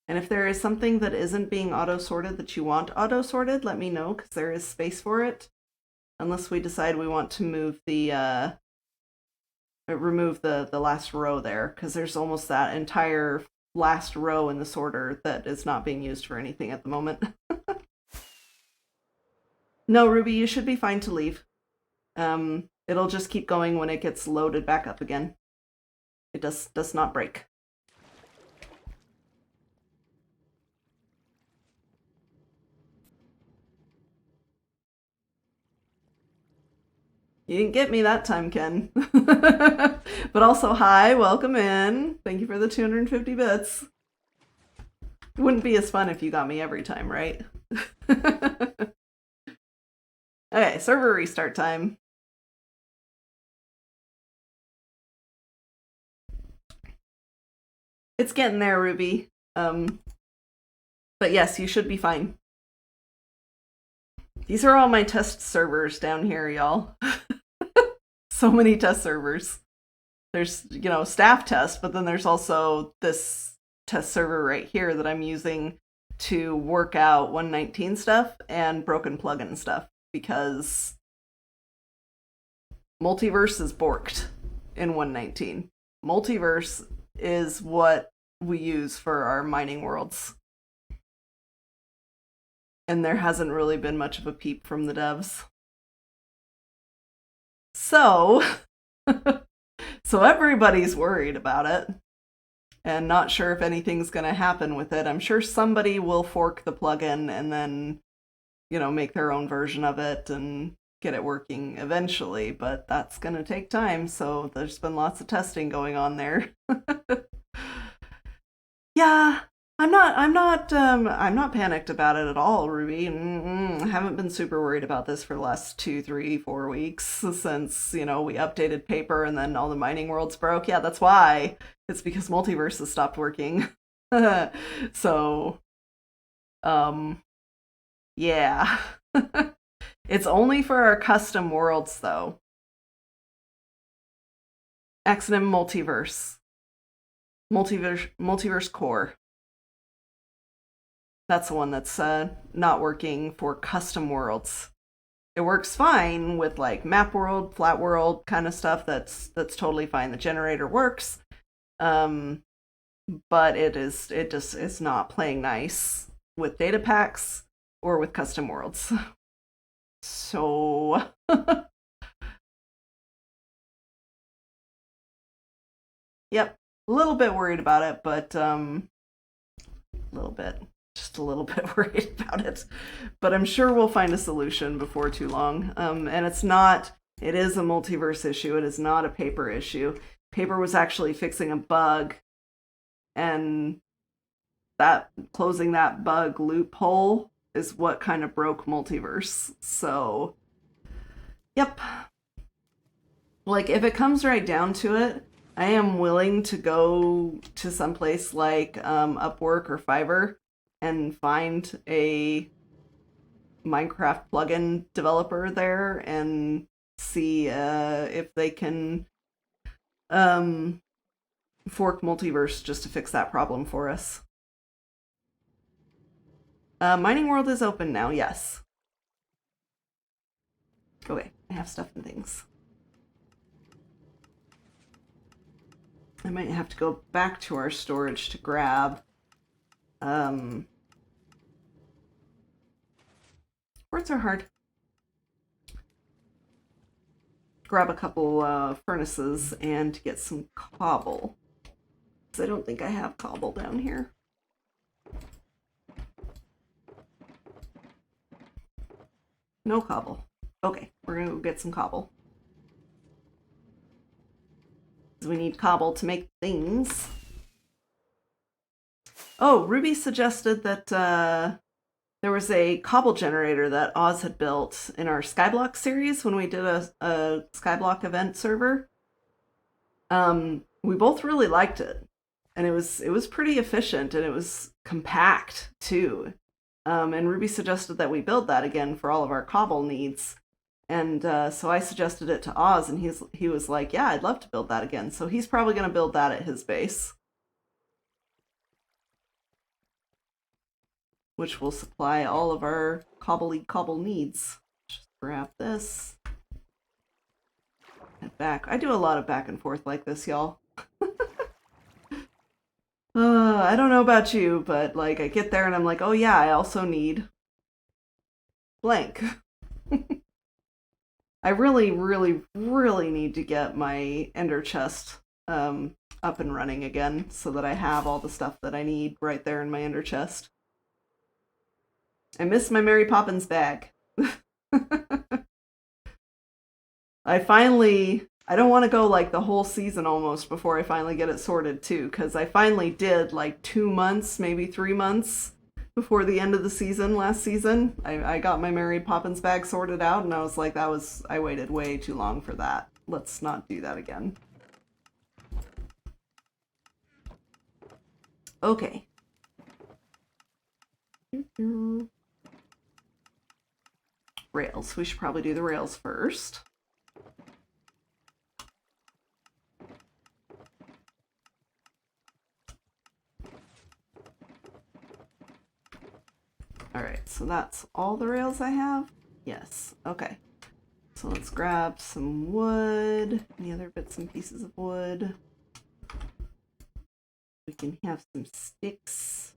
And if there is something that isn't being auto-sorted that you want auto-sorted, let me know, because there is space for it. Unless we decide we want to move the, remove the last row there, because there's almost that entire last row in the sorter that is not being used for anything at the moment. No, Ruby, you should be fine to leave. It'll just keep going when it gets loaded back up again. It does not break. You didn't get me that time, Ken. But also, hi, welcome in. Thank you for the 250 bits. It wouldn't be as fun if you got me every time, right? Okay, server restart time. It's getting there, Ruby. But yes, you should be fine. These are all my test servers down here, y'all. So many test servers. There's, you know, staff test, but then there's also this test server right here that I'm using to work out 119 stuff and broken plugin stuff, because multiverse is borked in 119. Multiverse is what we use for our mining worlds. And there hasn't really been much of a peep from the devs. So, so everybody's worried about it and not sure if anything's going to happen with it. I'm sure somebody will fork the plugin and then, you know, make their own version of it and get it working eventually, but that's going to take time. So there's been lots of testing going on there. Yeah, I'm not panicked about it at all, Ruby. I haven't been super worried about this for the last 2, 3, 4 weeks since, you know, we updated paper and then all the mining worlds broke. Yeah, that's why. It's because multiverse has stopped working. So, yeah. It's only for our custom worlds, though. Accident Multiverse. Multiverse Core. That's the one that's not working for custom worlds. It works fine with like map world, flat world kind of stuff. That's totally fine. The generator works, but it just is not playing nice with data packs or with custom worlds. So yep, a little bit worried about it, but just a little bit worried about it. But I'm sure we'll find a solution before too long. And it is a multiverse issue. It is not a paper issue. Paper was actually fixing a bug, and that closing that bug loophole is what kind of broke multiverse. So, yep. Like, if it comes right down to it, I am willing to go to someplace like Upwork or Fiverr and find a Minecraft plugin developer there and see if they can fork multiverse just to fix that problem for us. Mining World is open now, yes. Okay, I have stuff and things. I might have to go back to our storage to grab. Words are hard. grab a couple furnaces and get some cobble. Because I don't think I have cobble down here. No cobble. Okay, we're gonna go get some cobble. We need cobble to make things. Oh, Ruby suggested that there was a cobble generator that Oz had built in our Skyblock series when we did a Skyblock event server. We both really liked it, and it was pretty efficient, and it was compact too. And Ruby suggested that we build that again for all of our cobble needs. And so I suggested it to Oz, and he was like, yeah, I'd love to build that again. So he's probably going to build that at his base, which will supply all of our cobble needs. Just grab this. And back. I do a lot of back and forth like this, y'all. I don't know about you, but like I get there and I'm like, oh yeah, I also need blank. I really, really, really need to get my ender chest up and running again so that I have all the stuff that I need right there in my ender chest. I miss my Mary Poppins bag. I don't want to go like the whole season almost before I finally get it sorted too, because I finally did like 2 months, maybe 3 months before the end of the season last season. I got my Mary Poppins bag sorted out, and I was like, I waited way too long for that. Let's not do that again. Okay. Rails. We should probably do the rails first. Alright, so that's all the rails I have? Yes, okay. So let's grab some wood, any other bits and pieces of wood. We can have some sticks.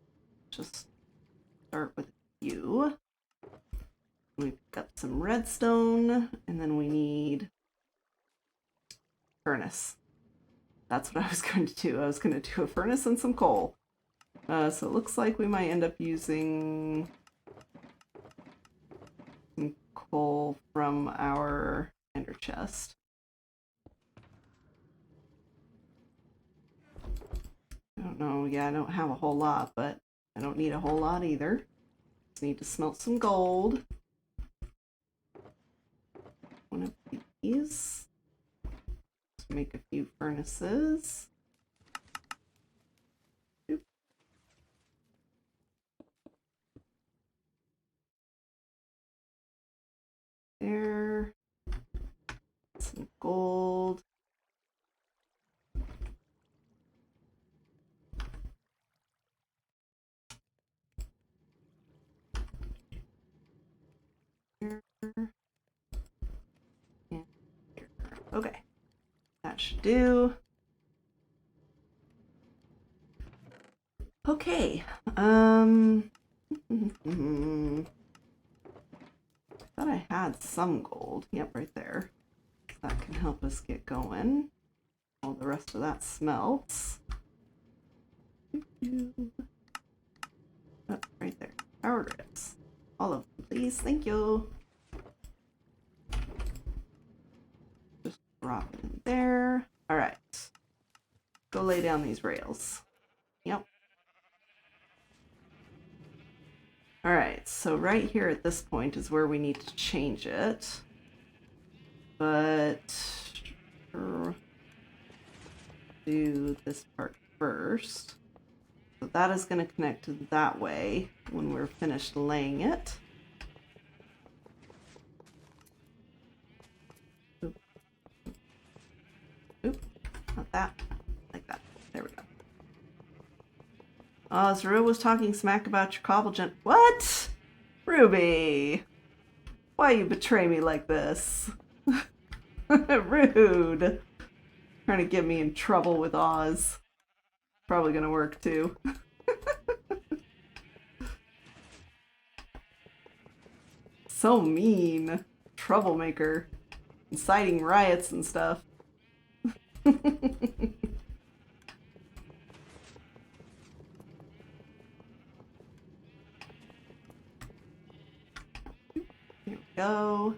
Just start with a few. We've got some redstone, and then we need furnace. That's what I was going to do. I was going to do a furnace and some coal. So it looks like we might end up using some coal from our ender chest. I don't know. Yeah, I don't have a whole lot, but I don't need a whole lot either. Just need to smelt some gold. One of these. Let's make a few furnaces. There. Some gold. Here. And here. Okay. That should do. Okay. Thought I had some gold. Yep, right there. That can help us get going. All the rest of that smelts. Oh, right there. Power grids. All of them, please. Thank you. Just drop it in there. All right. Go lay down these rails. Yep. All right, so right here at this point is where we need to change it. But do this part first. So that is going to connect that way when we're finished laying it. Oop. Oop. Not that. Like that. There we go. Zero was talking smack about your cobble gen- What? Ruby! Why you betray me like this? Rude. Trying to get me in trouble with Oz. Probably gonna work too. So mean. Troublemaker. inciting riots and stuff. Here we go.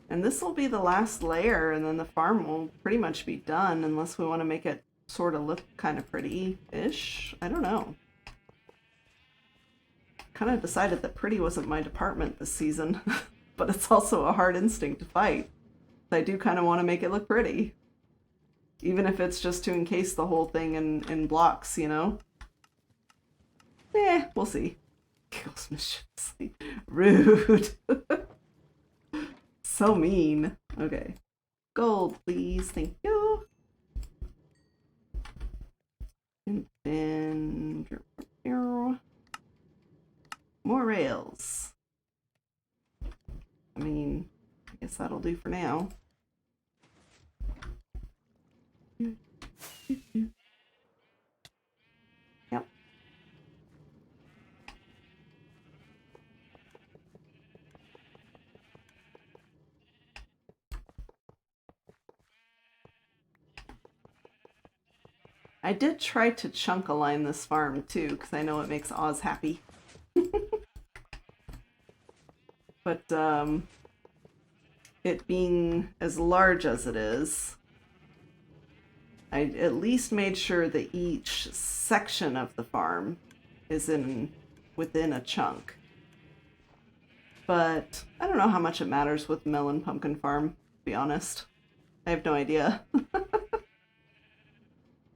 And this will be the last layer, and then the farm will pretty much be done, unless we want to make it sort of look kind of pretty-ish. I don't know. Kind of decided that pretty wasn't my department this season, but it's also a hard instinct to fight. I do kind of want to make it look pretty. Even if it's just to encase the whole thing in blocks, you know? Eh, we'll see. Kills mischievously. Rude. So mean. Okay. Gold, please. Thank you. And then more rails. I mean, I guess that'll do for now. Yep. I did try to chunk align this farm too, because I know it makes Oz happy. But it being as large as it is, I at least made sure that each section of the farm is within a chunk. But I don't know how much it matters with Melon Pumpkin Farm, to be honest. I have no idea.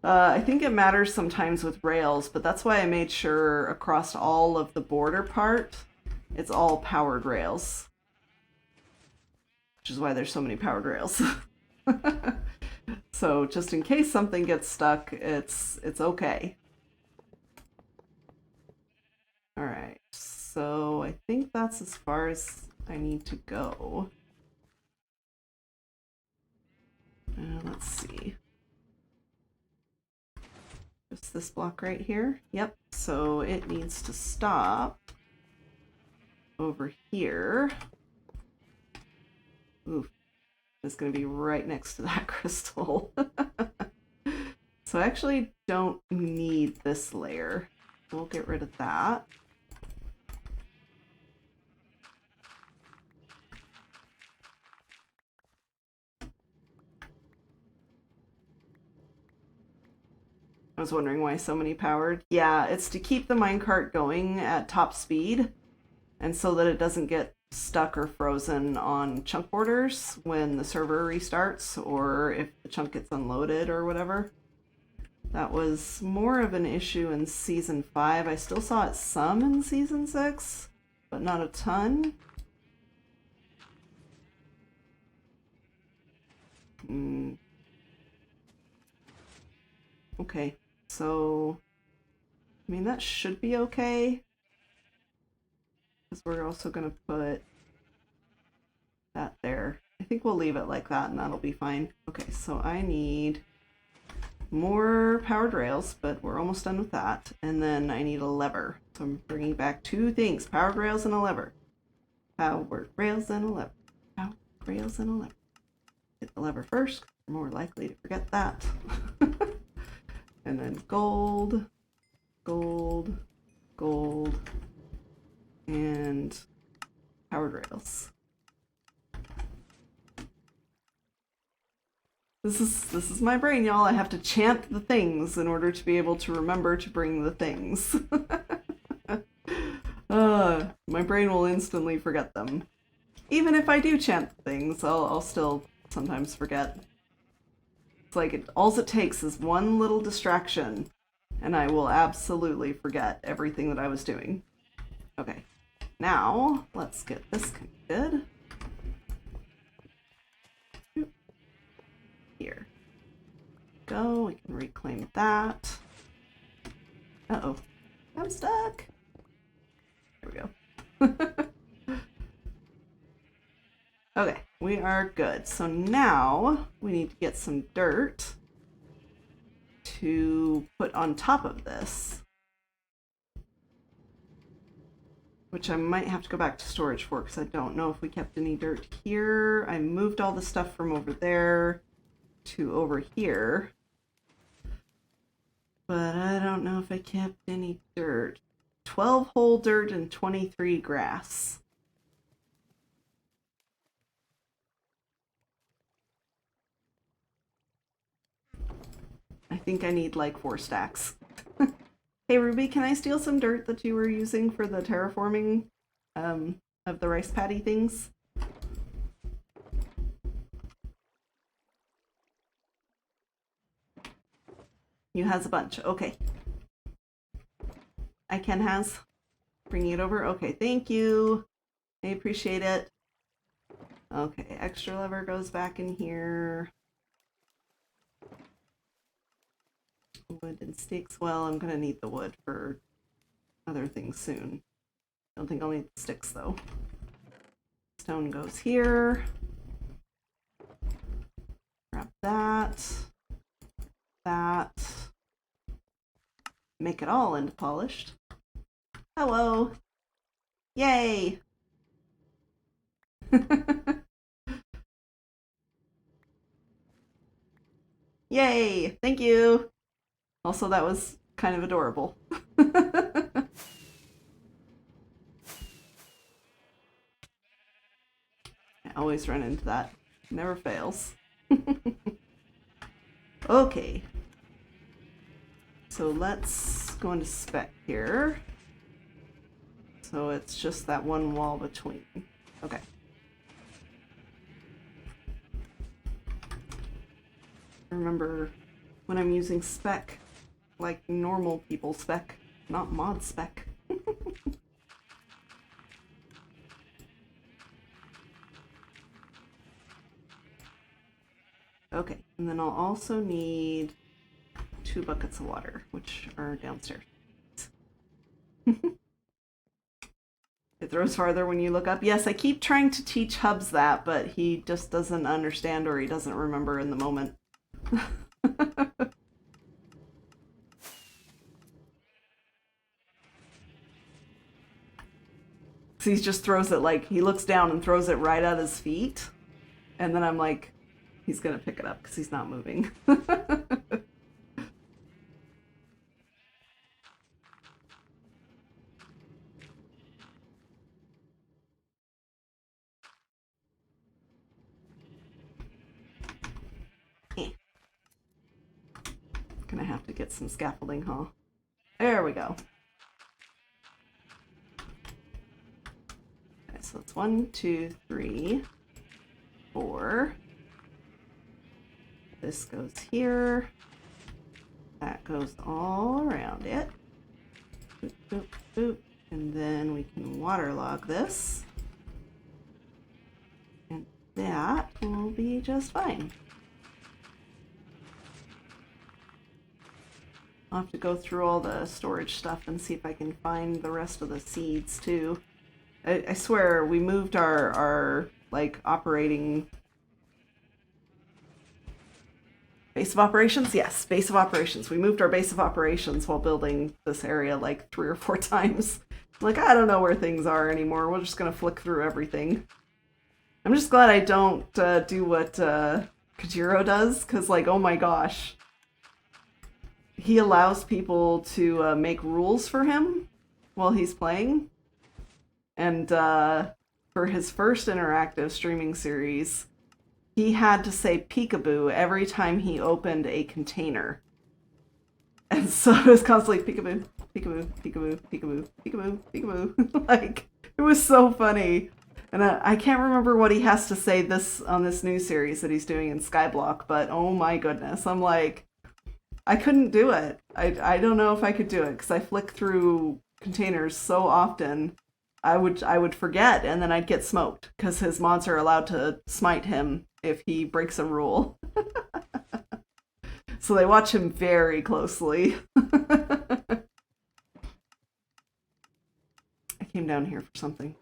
I think it matters sometimes with rails, but that's why I made sure across all of the border part, it's all powered rails. Which is why there's so many powered rails. So just in case something gets stuck, it's okay. Alright, so I think that's as far as I need to go. Let's see. Just this block right here. Yep, so it needs to stop over here. Oof. It's going to be right next to that crystal. So I actually don't need this layer. We'll get rid of that. I was wondering why so many powered. Yeah, it's to keep the minecart going at top speed, and so that it doesn't get stuck or frozen on chunk borders when the server restarts, or if the chunk gets unloaded or whatever. That was more of an issue in Season 5. I still saw it some in Season 6, but not a ton. Okay, so I mean that should be okay, because we're also going to put that there. I think we'll leave it like that and that'll be fine. Okay, so I need more powered rails, but we're almost done with that. And then I need a lever. So I'm bringing back two things, powered rails and a lever. Powered rails and a lever. Powered rails and a lever. Hit the lever first, we're more likely to forget that. And then gold, gold, gold, and powered rails. This is my brain, y'all. I have to chant the things in order to be able to remember to bring the things. My brain will instantly forget them. Even if I do chant things, I'll still sometimes forget. It's like all it takes is one little distraction, and I will absolutely forget everything that I was doing. Okay, now let's get this connected. Here. Go, we can reclaim that. Uh-oh, I'm stuck. There we go. Okay, we are good. So now we need to get some dirt to put on top of this. which I might have to go back to storage for because I don't know if we kept any dirt here. I moved all the stuff from over there to over here, but I don't know if I kept any dirt. 12 whole dirt and 23 grass. I think I need like 4 stacks. Hey Ruby, can I steal some dirt that you were using for the terraforming of the rice paddy things? You has a bunch. Okay. I can has. Bringing it over. Okay, thank you. I appreciate it. Okay, extra lever goes back in here. Wood and sticks. Well, I'm gonna need the wood for other things soon. Don't think I'll need the sticks though. Stone goes here. Grab that. That. Make it all into polished. Hello. Yay. Yay. Thank you. Also, that was kind of adorable. I always run into that. Never fails. Okay. So let's go into spec here. So it's just that one wall between. Okay. Remember when I'm using spec, like normal people spec, not mod spec. Okay, and then I'll also need 2 buckets of water, which are downstairs. It throws farther when you look up. Yes, I keep trying to teach Hubs that, but he just doesn't understand or he doesn't remember in the moment. So he just throws it like, he looks down and throws it right at his feet. And then I'm like, he's gonna pick it up because he's not moving. Gonna have to get some scaffolding, huh? There we go. Okay, so it's 1, 2, 3, 4. This goes here. That goes all around it. Boop, boop, boop. And then we can waterlog this. And that will be just fine. I'll have to go through all the storage stuff and see if I can find the rest of the seeds too. I swear we moved our like operating base of operations. Yes, base of operations. We moved our base of operations while building this area like 3 or 4 times. Like, I don't know where things are anymore. We're just gonna flick through everything. I'm just glad I don't do what Kajiro does, because like, oh my gosh. He allows people to make rules for him while he's playing. And for his first interactive streaming series, he had to say peekaboo every time he opened a container. And so it was constantly peekaboo, peekaboo, peekaboo, peekaboo, peekaboo, peekaboo. Like, it was so funny. And I can't remember what he has to say this on this new series that he's doing in Skyblock, but oh my goodness, I'm like, I couldn't do it. I don't know if I could do it because I flick through containers so often. I would forget and then I'd get smoked because his mods are allowed to smite him if he breaks a rule. So they watch him very closely. I came down here for something.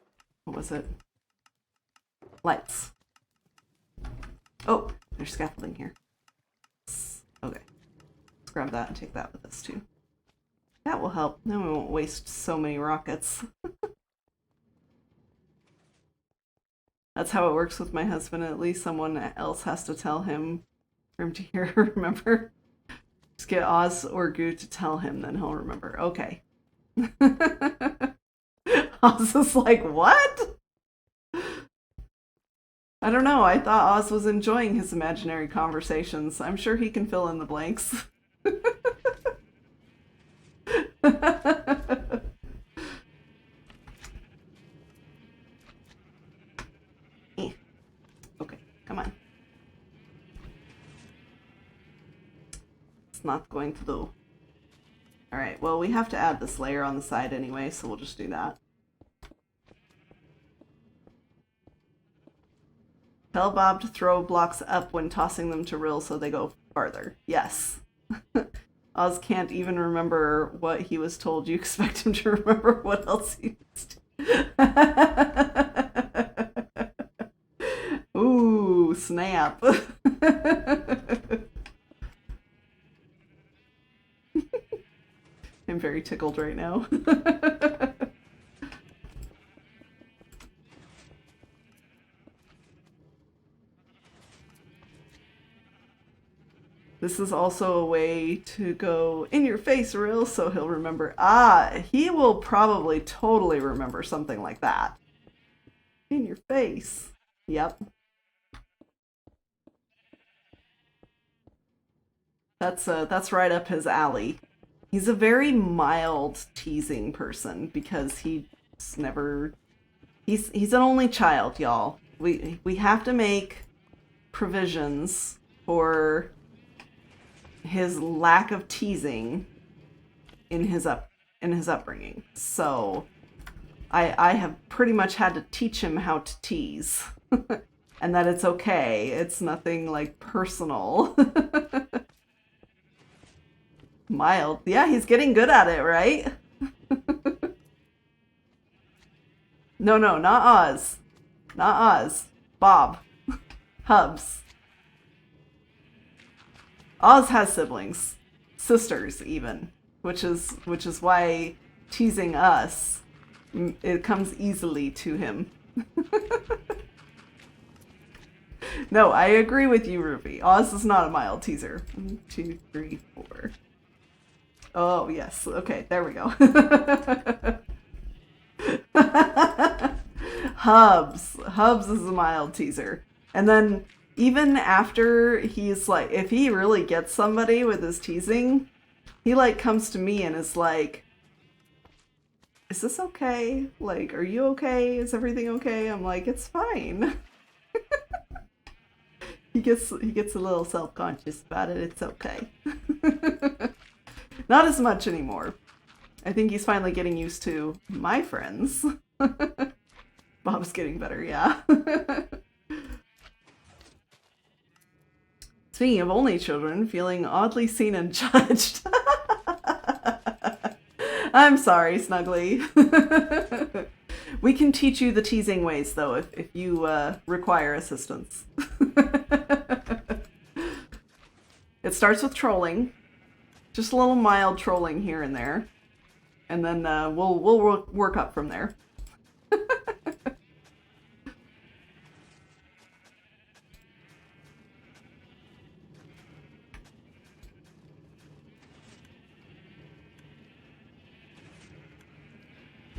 What was it? Lights. Oh, there's scaffolding here. Okay. Let's grab that and take that with us too. That will help. Then we won't waste so many rockets. That's how it works with my husband. At least someone else has to tell him for him to hear. Remember? Just get Oz or Goo to tell him, then he'll remember. Okay. Oz is like, what? I don't know. I thought Oz was enjoying his imaginary conversations. I'm sure he can fill in the blanks. Okay, come on. It's not going to do. Alright, well, we have to add this layer on the side anyway, so we'll just do that. Tell Bob to throw blocks up when tossing them to Rill so they go farther. Yes. Oz can't even remember what he was told. You expect him to remember what else he was Ooh, snap. I'm very tickled right now. This is also a way to go in your face, Rill, so he'll remember. Ah, he will probably totally remember something like that. In your face. Yep. That's right up his alley. He's a very mild teasing person because he's never he's an only child, y'all. We have to make provisions for his lack of teasing in his upbringing. So I have pretty much had to teach him how to tease. And that it's okay. It's nothing like personal. Mild. Yeah, he's getting good at it, right? No, not Oz. Not Oz. Bob. Hubs. Oz has siblings. Sisters, even. Which is why teasing us, it comes easily to him. No, I agree with you, Ruby. Oz is not a mild teaser. 1, 2, 3, 4. Oh, yes. Okay, there we go. Hubs is a mild teaser. And then even after he's like, if he really gets somebody with his teasing, he like comes to me and is like, is this okay? Like, are you okay? Is everything okay? I'm like, it's fine. He gets a little self-conscious about it. It's okay. Not as much anymore. I think he's finally getting used to my friends. Bob's getting better, yeah. Speaking of only children, feeling oddly seen and judged. I'm sorry, Snuggly. We can teach you the teasing ways, though, if you require assistance. It starts with trolling. Just a little mild trolling here and there. And then we'll work up from there.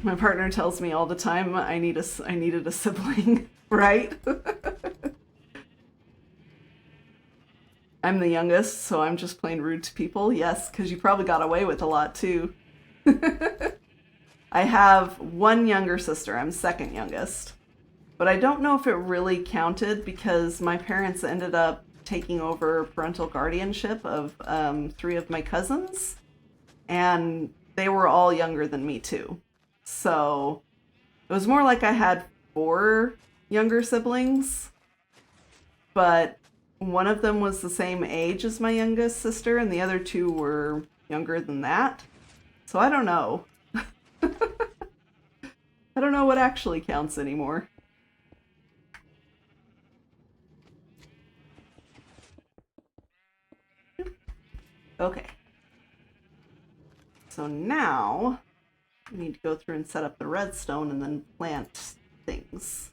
My partner tells me all the time I needed a sibling, right? I'm the youngest, so I'm just plain rude to people. Yes, because you probably got away with a lot too. I have one younger sister. I'm second youngest. But I don't know if it really counted because my parents ended up taking over parental guardianship of 3 of my cousins. And they were all younger than me too. So it was more like I had 4 younger siblings. But one of them was the same age as my youngest sister, and the other 2 were younger than that. So I don't know. I don't know what actually counts anymore. Okay. So now we need to go through and set up the redstone and then plant things.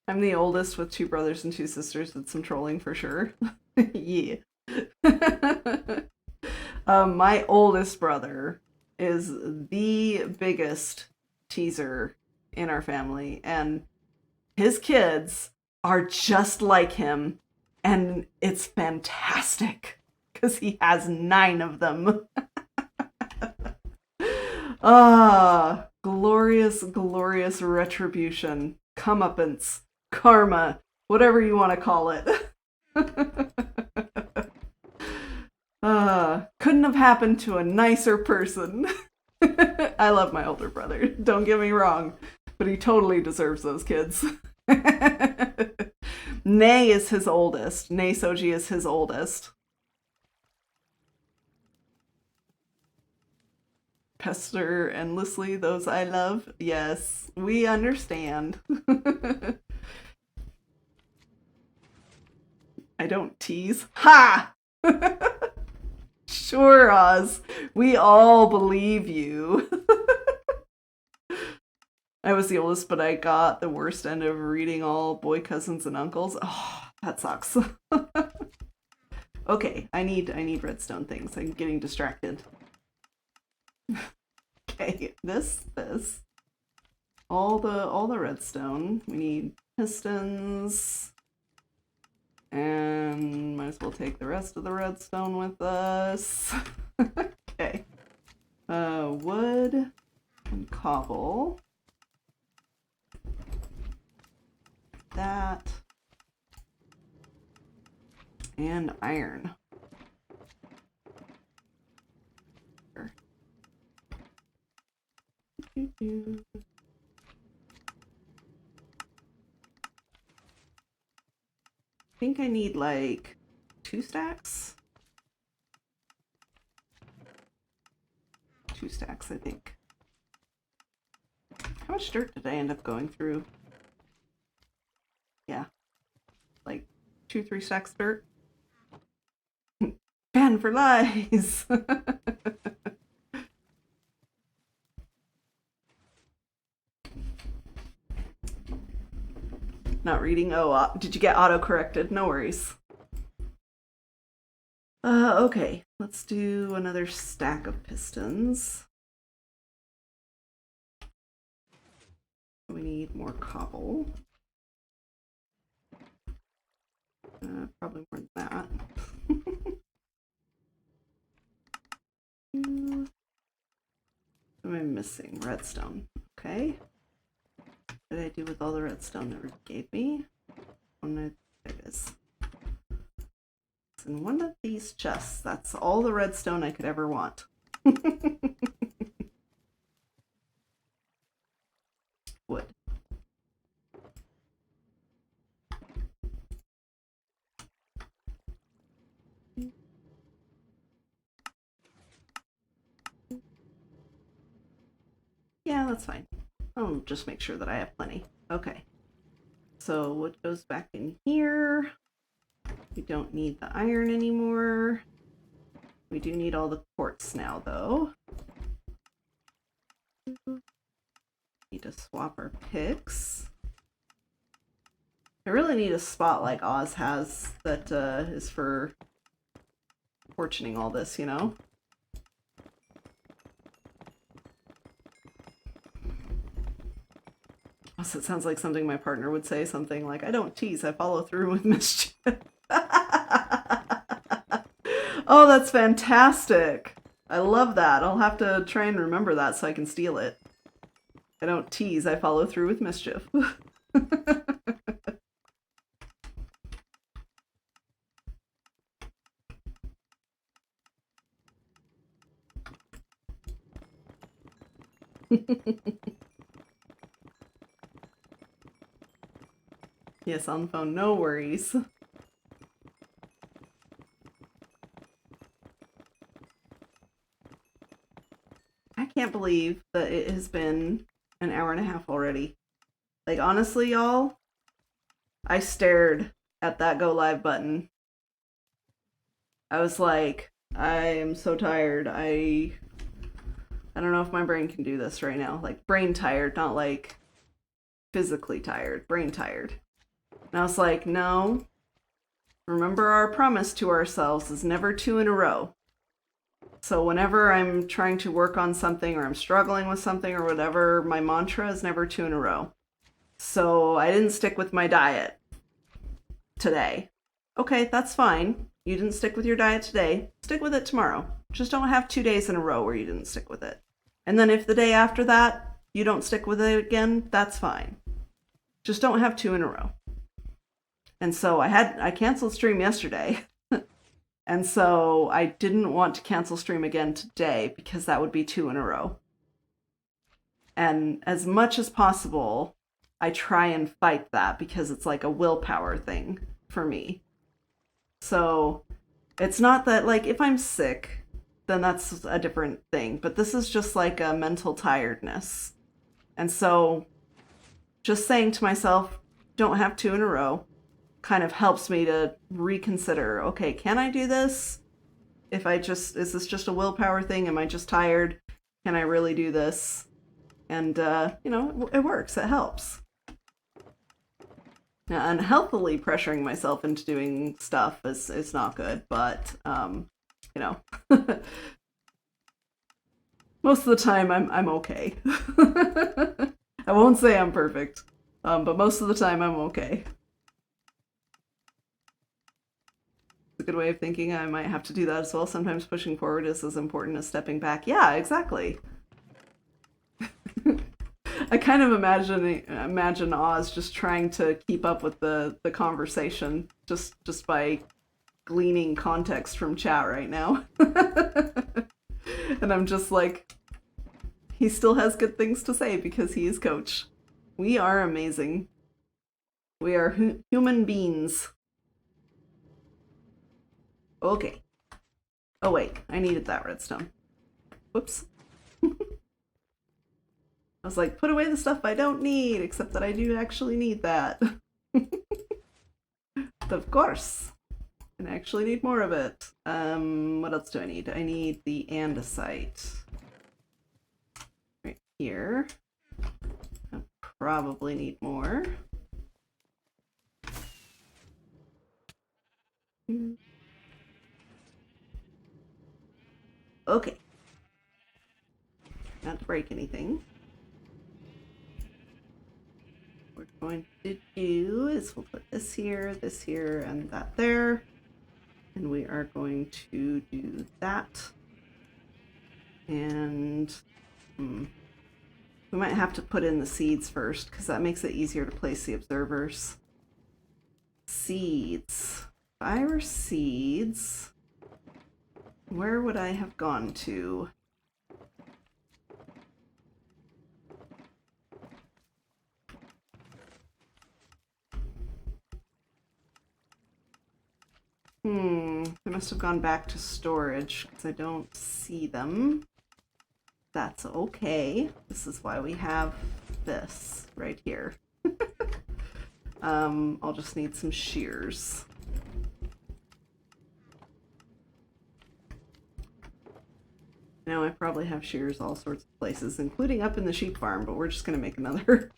I'm the oldest with two brothers and two sisters. It's some trolling for sure. Yeah. My oldest brother is the biggest teaser in our family, and his kids are just like him, and it's fantastic because he has 9 of them. Ah, glorious, glorious retribution, comeuppance, karma, whatever you want to call it. Couldn't have happened to a nicer person. I love my older brother, don't get me wrong, but he totally deserves those kids. Nay is his oldest. Nay Soji is his oldest. Pester endlessly those I love. Yes, we understand. I don't tease. Ha! Sure, Oz. We all believe you. I was the oldest, but I got the worst end of reading all boy cousins and uncles. Oh, that sucks. Okay, I need redstone things. I'm getting distracted. Okay, this. All the redstone. We need pistons. And might as well take the rest of the redstone with us. Okay. Wood and cobble. That. And iron. I think I need like 2 stacks. 2 stacks, I think. How much dirt did I end up going through? Yeah. Like 2-3 stacks of dirt. Ban for lies! Not reading. Oh, did you get auto-corrected? No worries. Okay. Let's do another stack of pistons. We need more cobble. Probably more than that. What am I missing? Redstone. Okay. What did I do with all the redstone that Rick gave me? There it is. It's in one of these chests. That's all the redstone I could ever want. Wood. Yeah, that's fine. I'll just make sure that I have plenty. Okay. So wood goes back in here. We don't need the iron anymore. We do need all the quartz now, though. Need to swap our picks. I really need a spot like Oz has that is for fortuning all this, you know? Also, it sounds like something my partner would say, something like, I don't tease, I follow through with mischief. Oh, that's fantastic. I love that. I'll have to try and remember that so I can steal it. I don't tease, I follow through with mischief. Yes, on the phone, no worries. I can't believe that it has been an hour and a half already. Like, honestly, y'all, I stared at that go live button. I was like, I am so tired. I don't know if my brain can do this right now. Like, brain tired, not like physically tired. Brain tired. And I was like, no. Remember, our promise to ourselves is never 2 in a row. So whenever I'm trying to work on something or I'm struggling with something or whatever, my mantra is never 2 in a row. So I didn't stick with my diet today. Okay, that's fine. You didn't stick with your diet today. Stick with it tomorrow. Just don't have 2 days in a row where you didn't stick with it. And then if the day after that you don't stick with it again, that's fine. Just don't have 2 in a row. And so I canceled stream yesterday. And so I didn't want to cancel stream again today because that would be 2 in a row. And as much as possible, I try and fight that because it's like a willpower thing for me. So it's not that, like, if I'm sick, then that's a different thing. But this is just like a mental tiredness. And so just saying to myself, don't have 2 in a row, kind of helps me to reconsider, okay, can I do this? Is this just a willpower thing? Am I just tired? Can I really do this? And, it works. It helps. Now, unhealthily pressuring myself into doing stuff is not good, but, most of the time I'm okay. I won't say I'm perfect, but most of the time I'm okay. It's a good way of thinking. I might have to do that as well. Sometimes pushing forward is as important as stepping back. Yeah, exactly. I kind of imagine Oz just trying to keep up with the conversation just by gleaning context from chat right now. And I'm just like, he still has good things to say because he is coach. We are amazing. We are human beings. Okay. Oh wait, I needed that redstone. Whoops. I was like, put away the stuff I don't need, except that I do actually need that. Of course. And I actually need more of it. What else do I need? I need the andesite. Right here. I probably need more. Okay. Not to break anything. What we're going to do is we'll put this here, and that there. And we are going to do that. And we might have to put in the seeds first because that makes it easier to place the observers. Seeds. If I were seeds, where would I have gone to? I must have gone back to storage because I don't see them. That's okay. This is why we have this right here. I'll just need some shears. Now I probably have shears all sorts of places, including up in the sheep farm, but we're just gonna make another.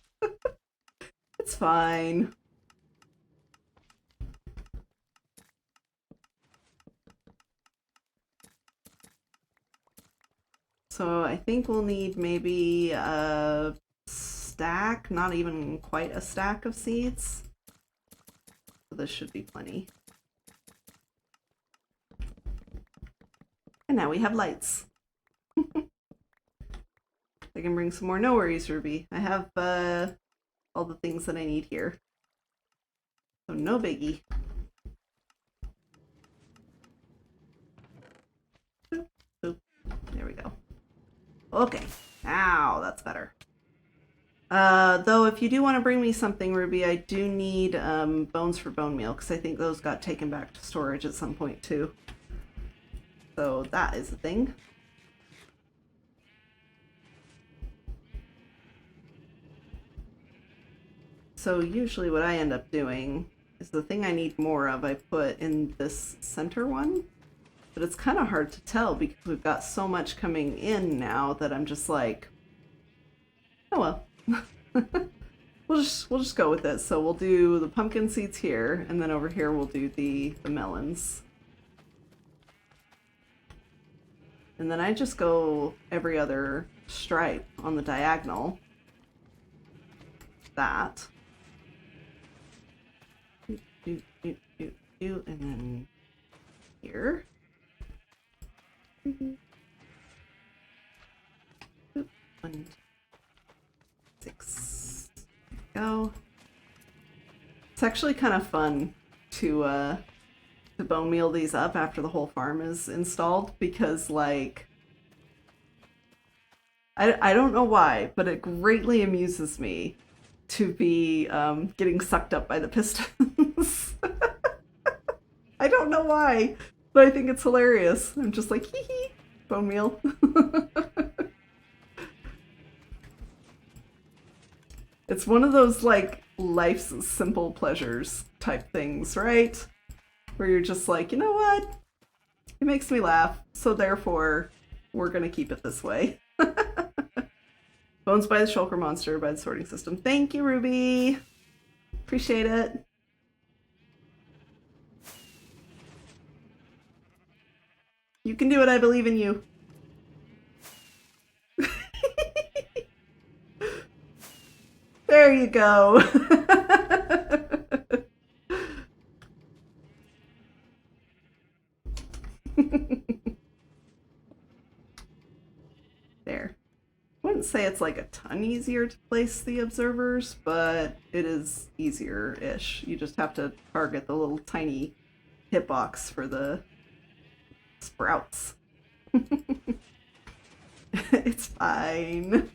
It's fine. So I think we'll need maybe a stack, not even quite a stack of seeds. So this should be plenty. And now we have lights. I can bring some more. No worries, Ruby. I have all the things that I need here. So no biggie. Oop, oop. There we go. Okay. Now that's better. Though if you do want to bring me something, Ruby, I do need bones for bone meal because I think those got taken back to storage at some point too. So that is a thing. So usually what I end up doing is the thing I need more of I put in this center one. But it's kind of hard to tell because we've got so much coming in now that I'm just like, oh well. we'll just go with this. So we'll do the pumpkin seeds here, and then over here we'll do the melons. And then I just go every other stripe on the diagonal. That. And then here. 1, 6. Go. It's actually kind of fun to bone meal these up after the whole farm is installed, because like I don't know why, but it greatly amuses me to be getting sucked up by the pistons. I don't know why, but I think it's hilarious. I'm just like, hee hee, bone meal. It's one of those like life's simple pleasures type things, right? Where you're just like, you know what? It makes me laugh, so therefore we're gonna keep it this way. Bones by the Shulker Monster by the sorting system. Thank you, Ruby. Appreciate it. You can do it, I believe in you. There you go. There. I wouldn't say it's like a ton easier to place the observers, but it is easier-ish. You just have to target the little tiny hitbox for the sprouts. It's fine.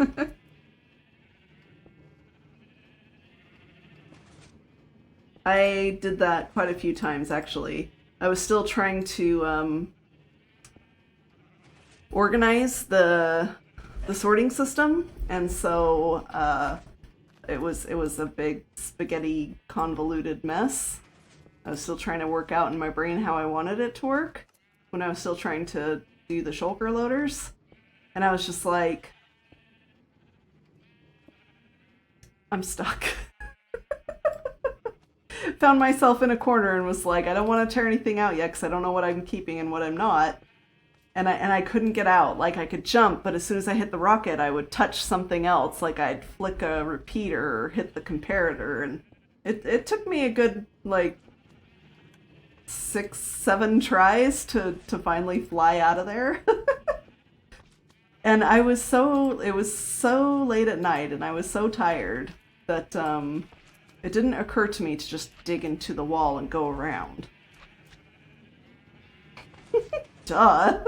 I did that quite a few times, actually. I was still trying to organize the sorting system, and so it was a big spaghetti convoluted mess. I was still trying to work out in my brain how I wanted it to work when I was still trying to do the shulker loaders, and I was just like, I'm stuck. Found myself in a corner and was like, I don't want to tear anything out yet because I don't know what I'm keeping and what I'm not. And I couldn't get out. Like, I could jump, but as soon as I hit the rocket, I would touch something else. Like, I'd flick a repeater or hit the comparator. And it took me a good, like, 6, 7 tries to finally fly out of there. And it was so late at night and I was so tired that it didn't occur to me to just dig into the wall and go around. Duh.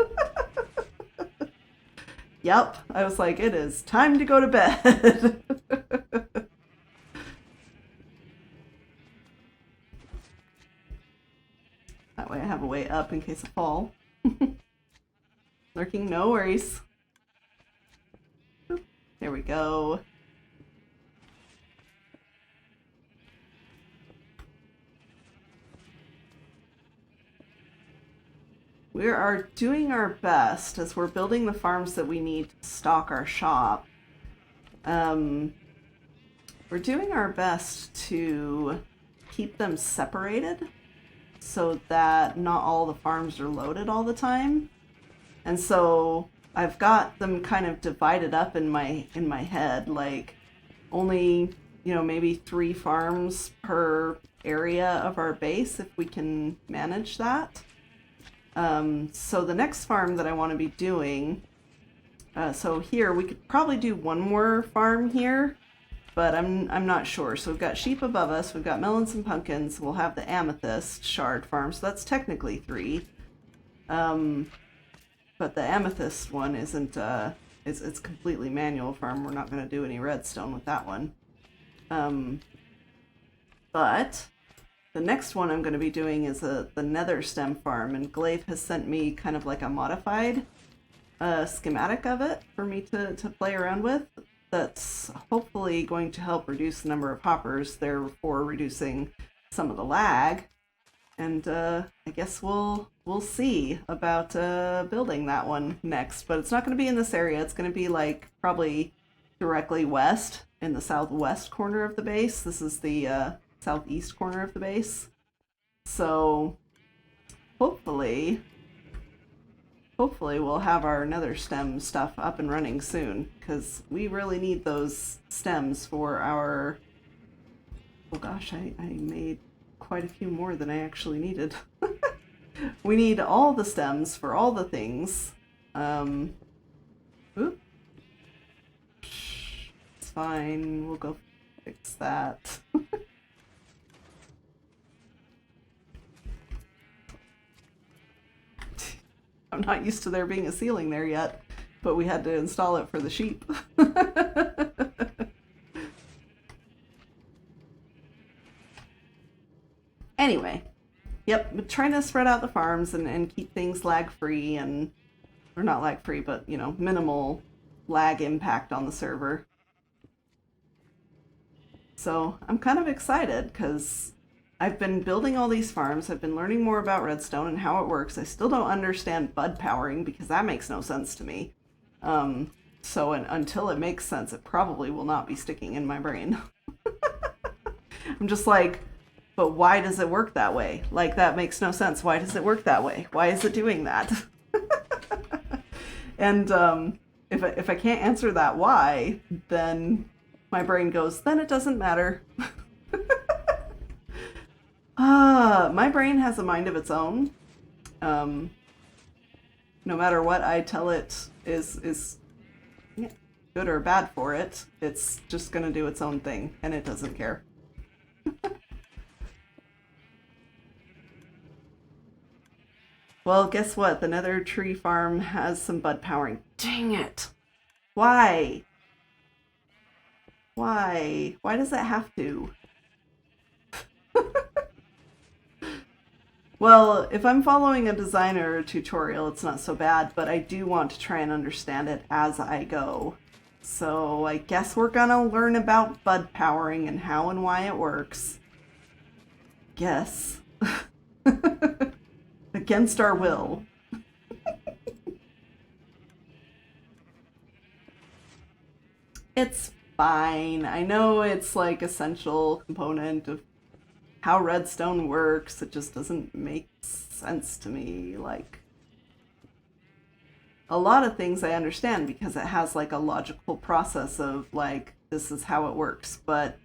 Yep, I was like, it is time to go to bed. That way I have a way up in case I fall. Lurking, no worries. There we go. We are doing our best as we're building the farms that we need to stock our shop. We're doing our best to keep them separated so that not all the farms are loaded all the time. And so I've got them kind of divided up in my head, like only, maybe 3 farms per area of our base if we can manage that. So the next farm that I want to be doing, so here we could probably do one more farm here, but I'm not sure. So we've got sheep above us, we've got melons and pumpkins, we'll have the amethyst shard farm, so that's technically 3. But the amethyst one isn't, it's completely manual farm. We're not going to do any redstone with that one. But the next one I'm going to be doing is the nether stem farm, and Glaive has sent me kind of like a modified schematic of it for me to play around with. That's hopefully going to help reduce the number of hoppers, therefore reducing some of the lag. And I guess we'll see about building that one next. But it's not going to be in this area. It's going to be like probably directly west in the southwest corner of the base. This is the southeast corner of the base. So hopefully we'll have our nether stem stuff up and running soon, because we really need those stems for our... Oh gosh, I made quite a few more than I actually needed. We need all the stems for all the things. Oop. It's fine, we'll go fix that. I'm not used to there being a ceiling there yet, but we had to install it for the sheep. Anyway, yep, trying to spread out the farms and keep things lag-free and... Or not lag-free, but, you know, minimal lag impact on the server. So I'm kind of excited, because I've been building all these farms, I've been learning more about redstone and how it works. I still don't understand bud powering, because that makes no sense to me. So until it makes sense, it probably will not be sticking in my brain. I'm just like, but why does it work that way? Like, that makes no sense. Why does it work that way? Why is it doing that? And if I can't answer that why, then my brain goes, then it doesn't matter. My brain has a mind of its own. No matter what I tell it is good or bad for it, it's just gonna do its own thing, and it doesn't care. Well, guess what? The nether tree farm has some bud powering. Dang it! Why? Why? Why does that have to? Well, if I'm following a designer tutorial, it's not so bad, but I do want to try and understand it as I go. So I guess we're gonna learn about bud powering and how and why it works. Guess. Against our will. It's fine. I know it's like essential component of how redstone works. It just doesn't make sense to me. Like, a lot of things I understand because it has like a logical process of like, this is how it works. But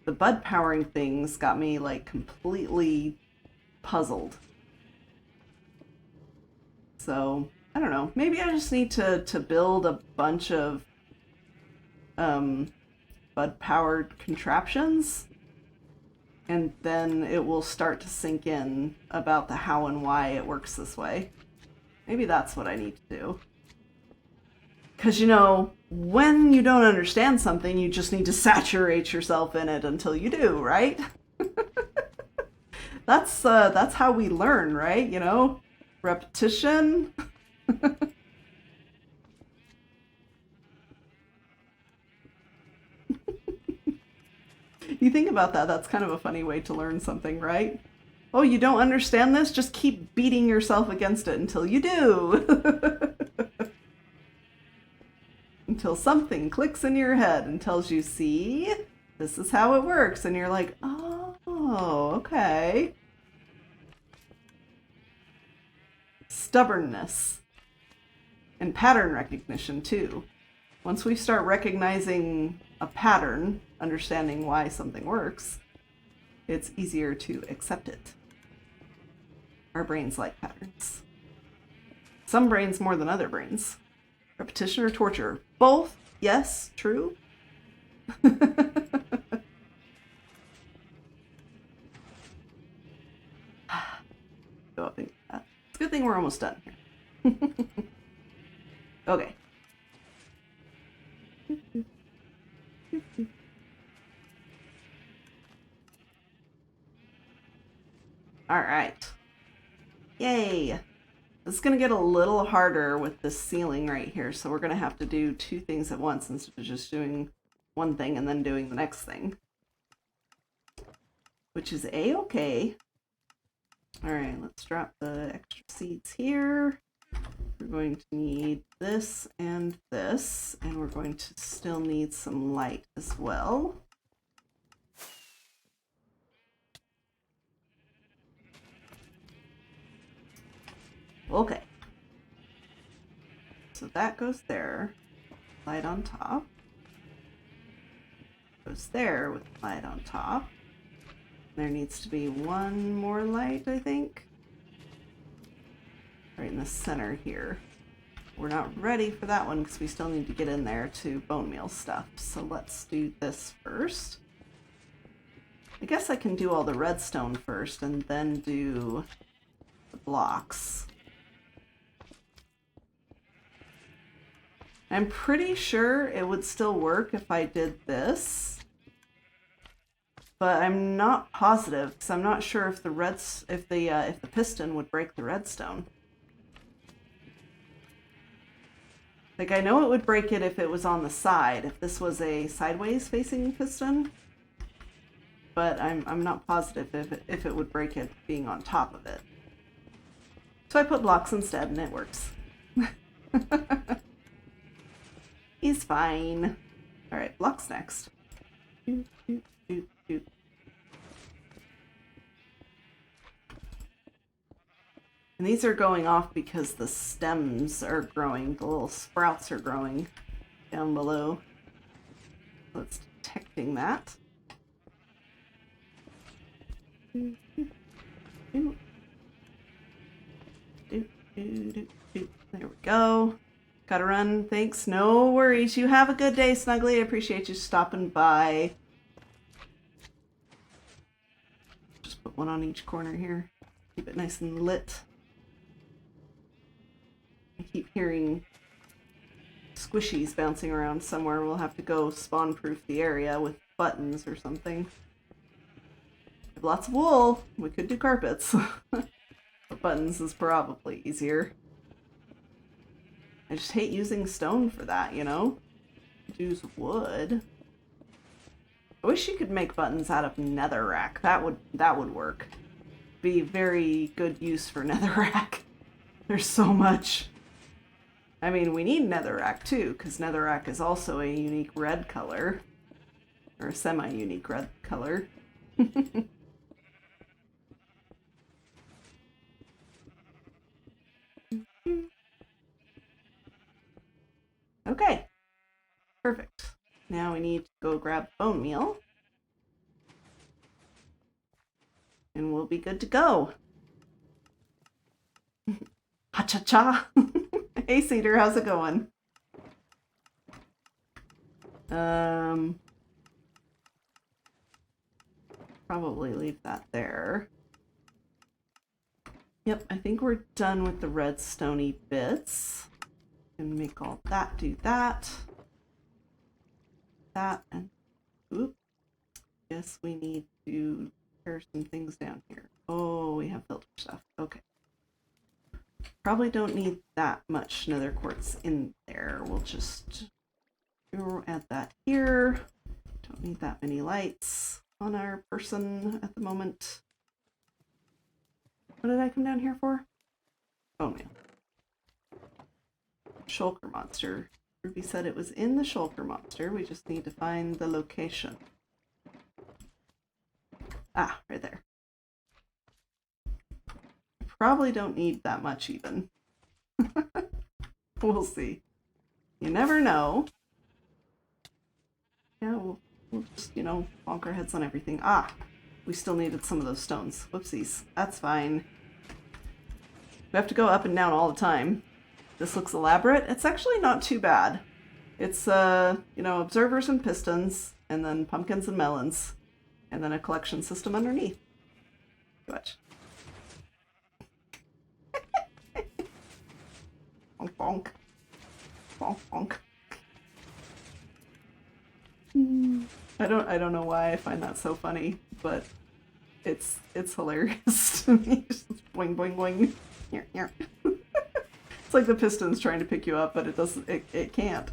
the bud powering things got me like completely puzzled. So, I don't know. Maybe I just need to build a bunch of bud-powered contraptions, and then it will start to sink in about the how and why it works this way. Maybe that's what I need to do. Because, you know, when you don't understand something, you just need to saturate yourself in it until you do, right? That's how we learn, right? You know? Repetition. You think about that, that's kind of a funny way to learn something, right? Oh, you don't understand this? Just keep beating yourself against it until you do. Until something clicks in your head and tells you, see, this is how it works. And you're like, oh, okay. Stubbornness. And pattern recognition, too. Once we start recognizing a pattern, understanding why something works, it's easier to accept it. Our brains like patterns. Some brains more than other brains. Repetition or torture? Both. Yes, true. Go up and get that. It's a good thing we're almost done here. Okay. All right. Yay. This is going to get a little harder with this ceiling right here, so we're going to have to do two things at once instead of just doing one thing and then doing the next thing. Which is A-okay. All right, let's drop the extra seeds here. We're going to need this, and we're going to still need some light as well. Okay. So that goes there, light on top. Goes there with light on top. There needs to be one more light, I think. Right in the center here. We're not ready for that one because we still need to get in there to bone meal stuff. So let's do this first. I guess I can do all the redstone first and then do the blocks. I'm pretty sure it would still work if I did this. But I'm not positive because I'm not sure if the piston would break the redstone. Like, I know it would break it if it was on the side, if this was a sideways facing piston. But I'm not positive if it would break it being on top of it. So I put blocks instead and it works. He's fine. Alright, blocks next. Doot, doot, doot, doot. And these are going off because the stems are growing, the little sprouts are growing down below. So it's detecting that. There we go. Gotta run. Thanks. No worries. You have a good day, Snuggly. I appreciate you stopping by. Just put one on each corner here. Keep it nice and lit. I keep hearing squishies bouncing around somewhere. We'll have to go spawn-proof the area with buttons or something. We have lots of wool. We could do carpets. But buttons is probably easier. I just hate using stone for that, you know? Use wood. I wish you could make buttons out of netherrack. That would work. Be very good use for netherrack. There's so much. I mean, we need netherrack too, because netherrack is also a unique red color. Or a semi-unique red color. Okay. Perfect. Now we need to go grab bone meal. And we'll be good to go. Ha-cha-cha! Hey Cedar, how's it going? Probably leave that there. Yep, I think we're done with the redstone-y bits. And make all that do that. That and oop. Guess we need to tear some things down here. Oh, we have filter stuff. Okay. Probably don't need that much nether quartz in there. We'll just add that here. Don't need that many lights on our person at the moment. What did I come down here for? Bone meal. Shulker monster. Ruby said it was in the shulker monster. We just need to find the location. Ah, right there. Probably don't need that much even. We'll see. You never know. Yeah, we'll just, you know, bonk our heads on everything. Ah, we still needed some of those stones. Whoopsies. That's fine. We have to go up and down all the time. This looks elaborate. It's actually not too bad. It's, you know, observers and pistons, and then pumpkins and melons, and then a collection system underneath. Watch. Bonk, bonk. Bonk, bonk. I don't know why I find that so funny, but it's hilarious to me. Just boing, boing, boing. It's like the piston's trying to pick you up, but it can't.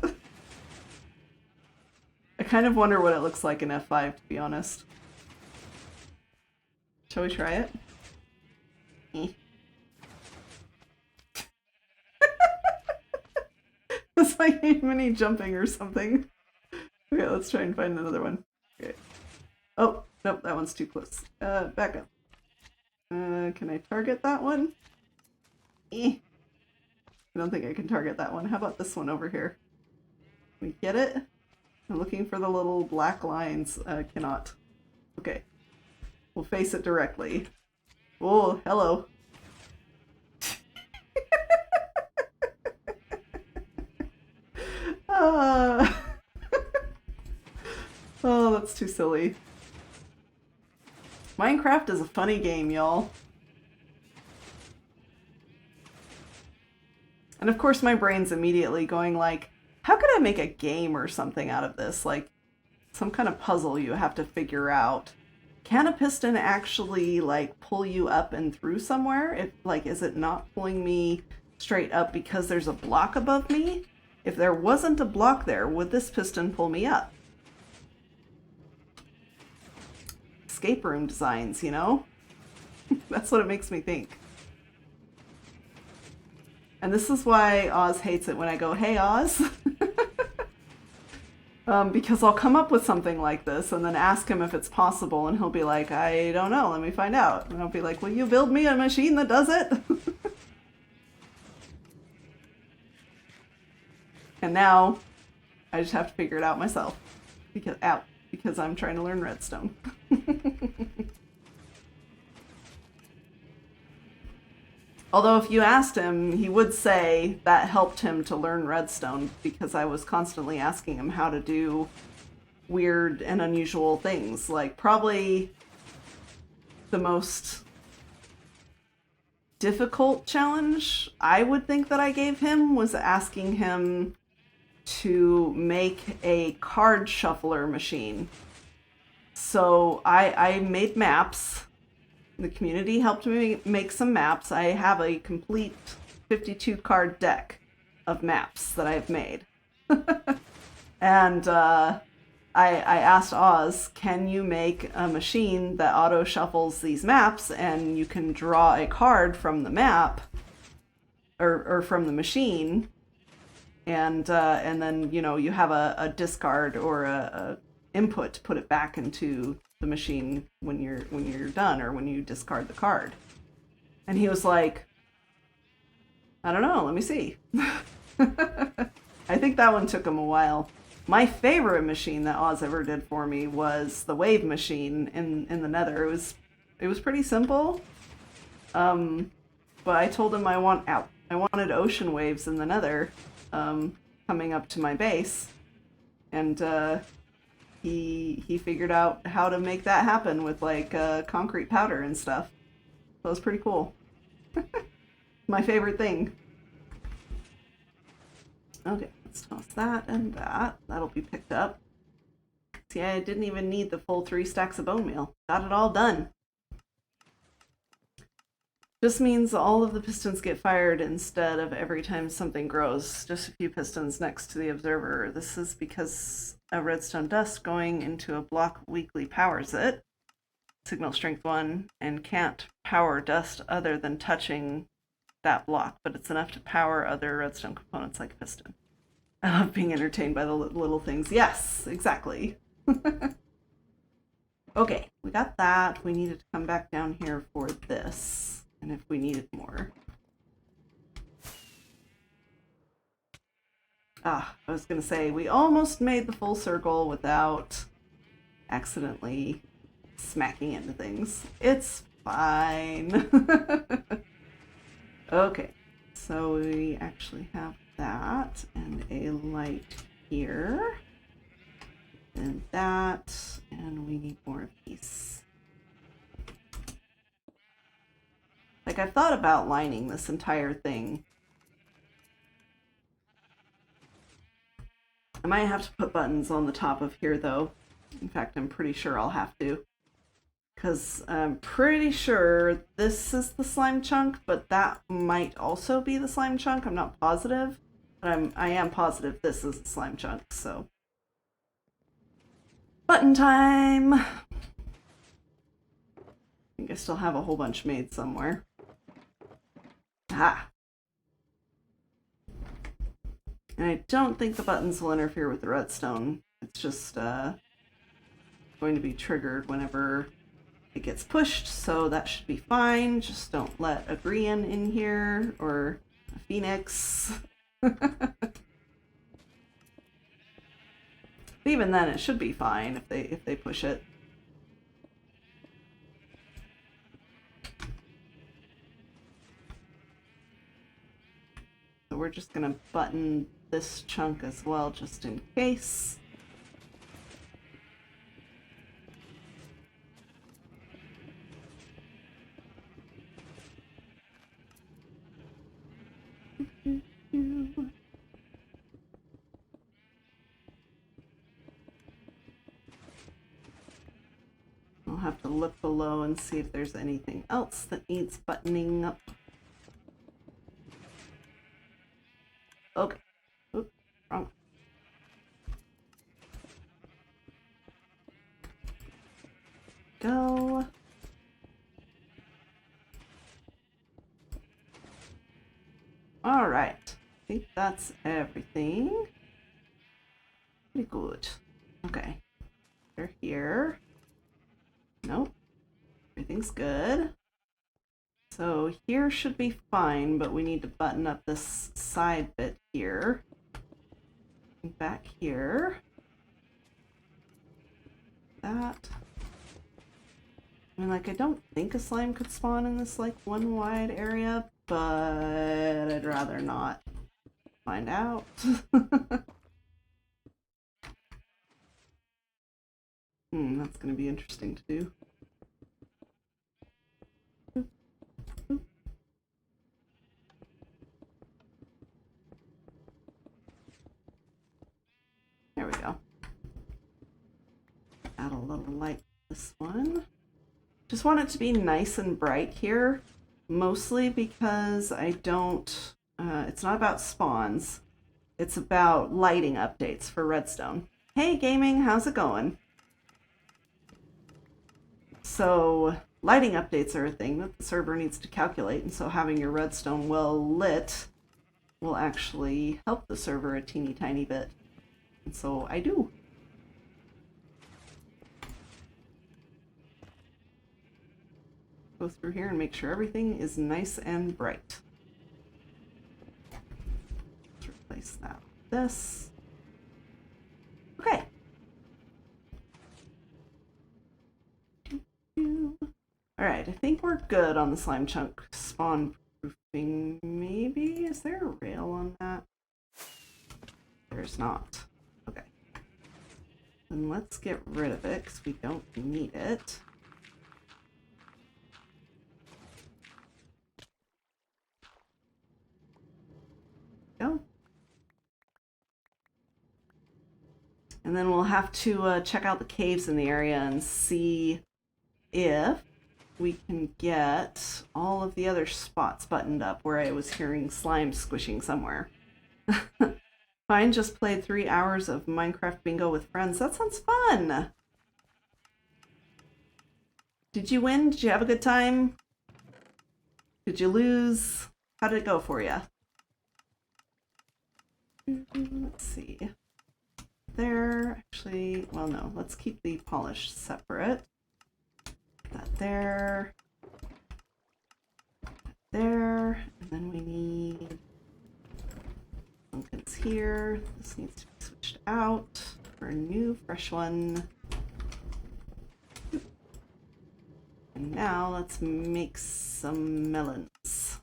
I kind of wonder what it looks like in F5, to be honest. Shall we try it? It's like mini jumping or something. Okay, let's try and find another one. Okay. Oh, nope, that one's too close. Back up. Can I target that one? I don't think I can target that one. How about this one over here? Can we get it? I'm looking for the little black lines. Cannot. Okay. We'll face it directly. Oh, hello. Oh, that's too silly. Minecraft is a funny game, y'all. And of course my brain's immediately going like, how could I make a game or something out of this? Like, some kind of puzzle you have to figure out. Can a piston actually, like, pull you up and through somewhere? If, like, is it not pulling me straight up because there's a block above me? If there wasn't a block there, would this piston pull me up? Escape room designs, you know? That's what it makes me think. And this is why Oz hates it when I go, hey, Oz. Because I'll come up with something like this and then ask him if it's possible, and he'll be like, I don't know, let me find out. And I'll be like, will you build me a machine that does it? And now I just have to figure it out myself. Because I'm trying to learn redstone. Although if you asked him, he would say that helped him to learn redstone because I was constantly asking him how to do weird and unusual things. Like, probably the most difficult challenge I would think that I gave him was asking him to make a card shuffler machine. So I made maps. The community helped me make some maps. I have a complete 52 card deck of maps that I've made. And I asked Oz, can you make a machine that auto shuffles these maps and you can draw a card from the map or from the machine, and then, you know, you have a discard or a input to put it back into the machine when you're done, or when you discard the card. And he was like, I don't know, let me see. I think that one took him a while. My favorite machine that Oz ever did for me was the wave machine in the Nether. It was pretty simple. But I told him I wanted ocean waves in the Nether, coming up to my base. And he figured out how to make that happen with, like, concrete powder and stuff. So it was pretty cool. My favorite thing. Okay, let's toss that and that. That'll be picked up. See, I didn't even need the full 3 stacks of bone meal. Got it all done. Just means all of the pistons get fired instead of every time something grows. Just a few pistons next to the observer. This is because a redstone dust going into a block weakly powers it. Signal strength 1, and can't power dust other than touching that block, but it's enough to power other redstone components like a piston. I love being entertained by the little things. Yes, exactly. Okay, we got that. We needed to come back down here for this, and if we needed more. I was gonna say, we almost made the full circle without accidentally smacking into things. It's fine. Okay, so we actually have that, and a light here, and that, and we need more of these. Like, I've thought about lining this entire thing. I might have to put buttons on the top of here, though. In fact, I'm pretty sure I'll have to. Because I'm pretty sure this is the slime chunk, but that might also be the slime chunk. I'm not positive, but I am positive this is the slime chunk, so. Button time! I think I still have a whole bunch made somewhere. Ah! And I don't think the buttons will interfere with the redstone. It's just going to be triggered whenever it gets pushed, so that should be fine. Just don't let a Grian in here or a Phoenix. Even then, it should be fine if they push it. So we're just gonna button this chunk as well, just in case. I'll have to look below and see if there's anything else that needs buttoning up. Okay. Oops, wrong. Go. All right. I think that's everything. Pretty good. Okay. They're here. Nope. Everything's good. So here should be fine, but we need to button up this side bit here. Back here. That. I mean, like, I don't think a slime could spawn in this, like, one wide area, but I'd rather not find out. That's gonna be interesting to do. There we go. Add a little light to this one. Just want it to be nice and bright here, mostly because I don't, it's not about spawns, it's about lighting updates for Redstone. Hey gaming, how's it going? So lighting updates are a thing that the server needs to calculate, and so having your redstone well lit will actually help the server a teeny tiny bit. And so I do. Go through here and make sure everything is nice and bright. Let's replace that with this. Okay. Alright, I think we're good on the slime chunk spawn proofing. Maybe? Is there a rail on that? There's not. Okay. Then let's get rid of it because we don't need it. Go. And then we'll have to check out the caves in the area and see if we can get all of the other spots buttoned up where I was hearing slime squishing somewhere. Fine, just played 3 hours of Minecraft Bingo with friends. That sounds fun! Did you win? Did you have a good time? Did you lose? How did it go for you? Let's see. There, actually, well, no, let's keep the polish separate. That there. There. And then we need pumpkins here. This needs to be switched out for a new, fresh one. And now let's make some melons.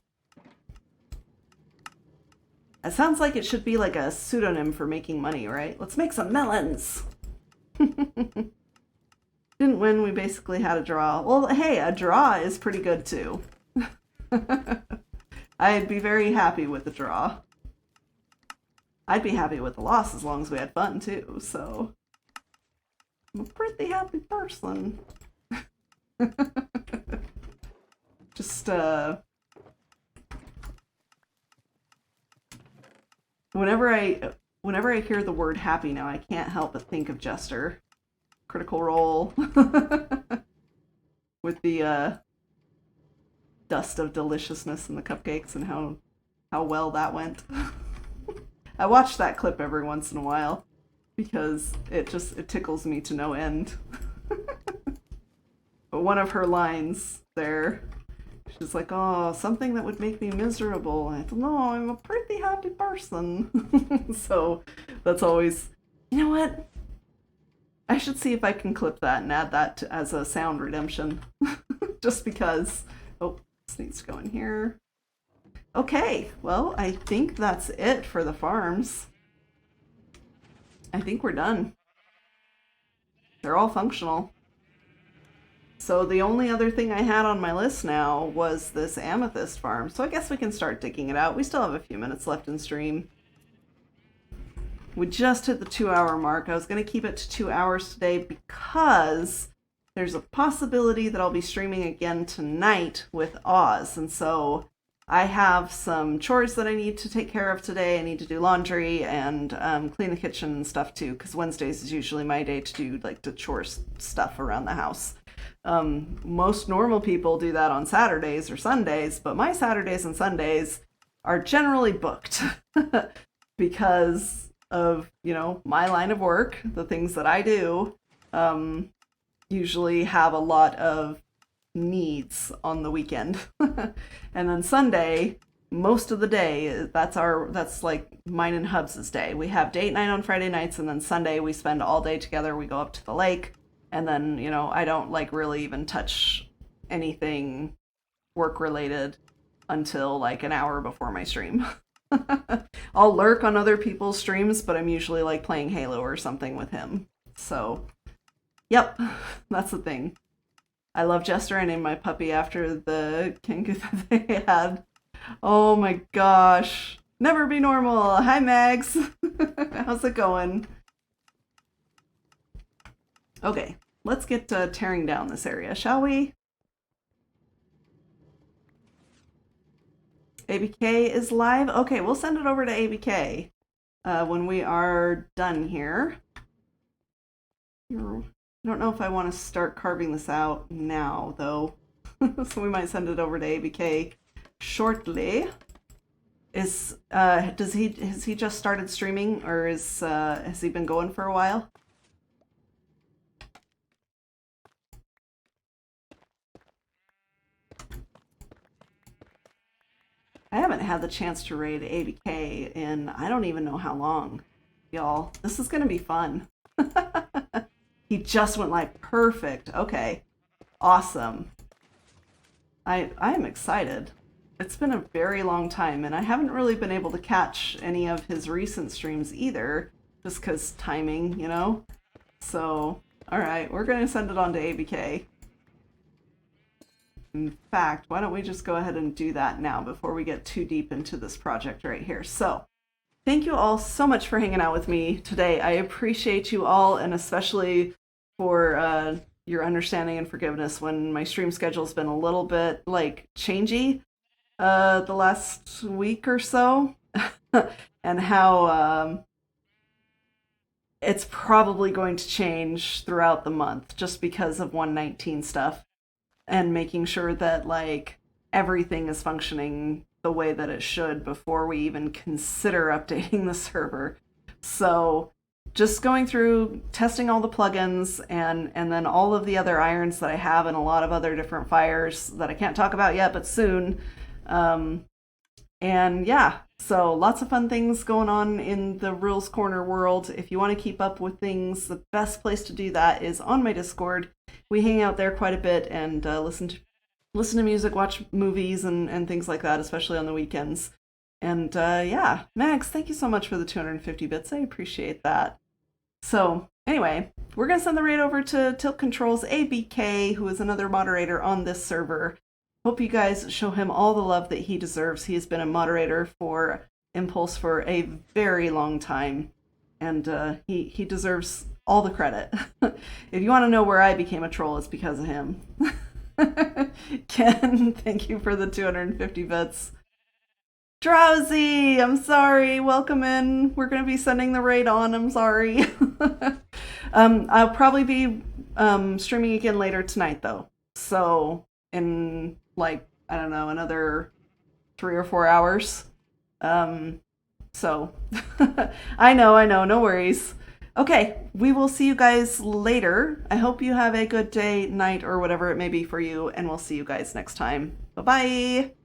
That sounds like it should be like a pseudonym for making money, right? Let's make some melons! Didn't win, we basically had a draw. Well, hey, a draw is pretty good too. I'd be very happy with the draw. I'd be happy with the loss as long as we had fun too, so... I'm a pretty happy person. Just, Whenever I hear the word happy now, I can't help but think of Jester. Critical Role. With the dust of deliciousness in the cupcakes and how well that went. I watch that clip every once in a while because it tickles me to no end. But one of her lines there, she's like, "Oh, something that would make me miserable." I thought, "No, I'm a pretty happy person." So that's always, you know what? I should see if I can clip that and add that as a sound redemption. Just because. Oh, this needs to go in here. Okay, well, I think that's it for the farms. I think we're done. They're all functional. So the only other thing I had on my list now was this amethyst farm. So I guess we can start digging it out. We still have a few minutes left in stream. We just hit the 2-hour mark. I was going to keep it to 2 hours today because there's a possibility that I'll be streaming again tonight with Oz. And so I have some chores that I need to take care of today. I need to do laundry and clean the kitchen and stuff too, because Wednesdays is usually my day to do like the chores stuff around the house. Most normal people do that on Saturdays or Sundays, but my Saturdays and Sundays are generally booked because of, my line of work. The things that I do usually have a lot of needs on the weekend. And then Sunday, most of the day, that's like mine and Hubs's day. We have date night on Friday nights, and then Sunday we spend all day together. We go up to the lake. And then, I don't like really even touch anything work related until like an hour before my stream. I'll lurk on other people's streams, but I'm usually like playing Halo or something with him. So, yep, that's the thing. I love Jester. I named my puppy after the Kengu that they had. Oh my gosh. Never be normal. Hi, Mags. How's it going? Okay. Let's get tearing down this area, shall we? ABK is live? Okay, we'll send it over to ABK when we are done here. I don't know if I want to start carving this out now, though. So we might send it over to ABK shortly. Has he just started streaming, or has he been going for a while? I haven't had the chance to raid ABK in I don't even know how long, y'all. This is gonna be fun. He just went live. Perfect. Okay. Awesome. I am excited. It's been a very long time, and I haven't really been able to catch any of his recent streams either, just because timing, So, alright, we're gonna send it on to ABK. In fact, why don't we just go ahead and do that now before we get too deep into this project right here. So, thank you all so much for hanging out with me today. I appreciate you all, and especially for your understanding and forgiveness when my stream schedule's been a little bit, changey the last week or so, and how it's probably going to change throughout the month just because of 119 stuff. And making sure that everything is functioning the way that it should before we even consider updating the server. So just going through testing all the plugins and then all of the other irons that I have and a lot of other different fires that I can't talk about yet, but soon. And yeah, so lots of fun things going on in the Rules Corner world. If you want to keep up with things, the best place to do that is on my Discord. We hang out there quite a bit and listen to music, watch movies and things like that, especially on the weekends. And yeah, Max, thank you so much for the 250 bits. I appreciate that. So anyway, we're going to send the raid over to Tilt Controls ABK, who is another moderator on this server. Hope you guys show him all the love that he deserves. He has been a moderator for Impulse for a very long time, and he deserves all the credit. If you want to know where I became a troll, it's because of him. Ken, thank you for the 250 bits. Drowsy, I'm sorry. Welcome in. We're going to be sending the raid on. I'm sorry. I'll probably be streaming again later tonight, though. So in I don't know, another 3 or 4 hours. So I know, no worries. Okay, we will see you guys later. I hope you have a good day, night, or whatever it may be for you, and we'll see you guys next time. Bye bye.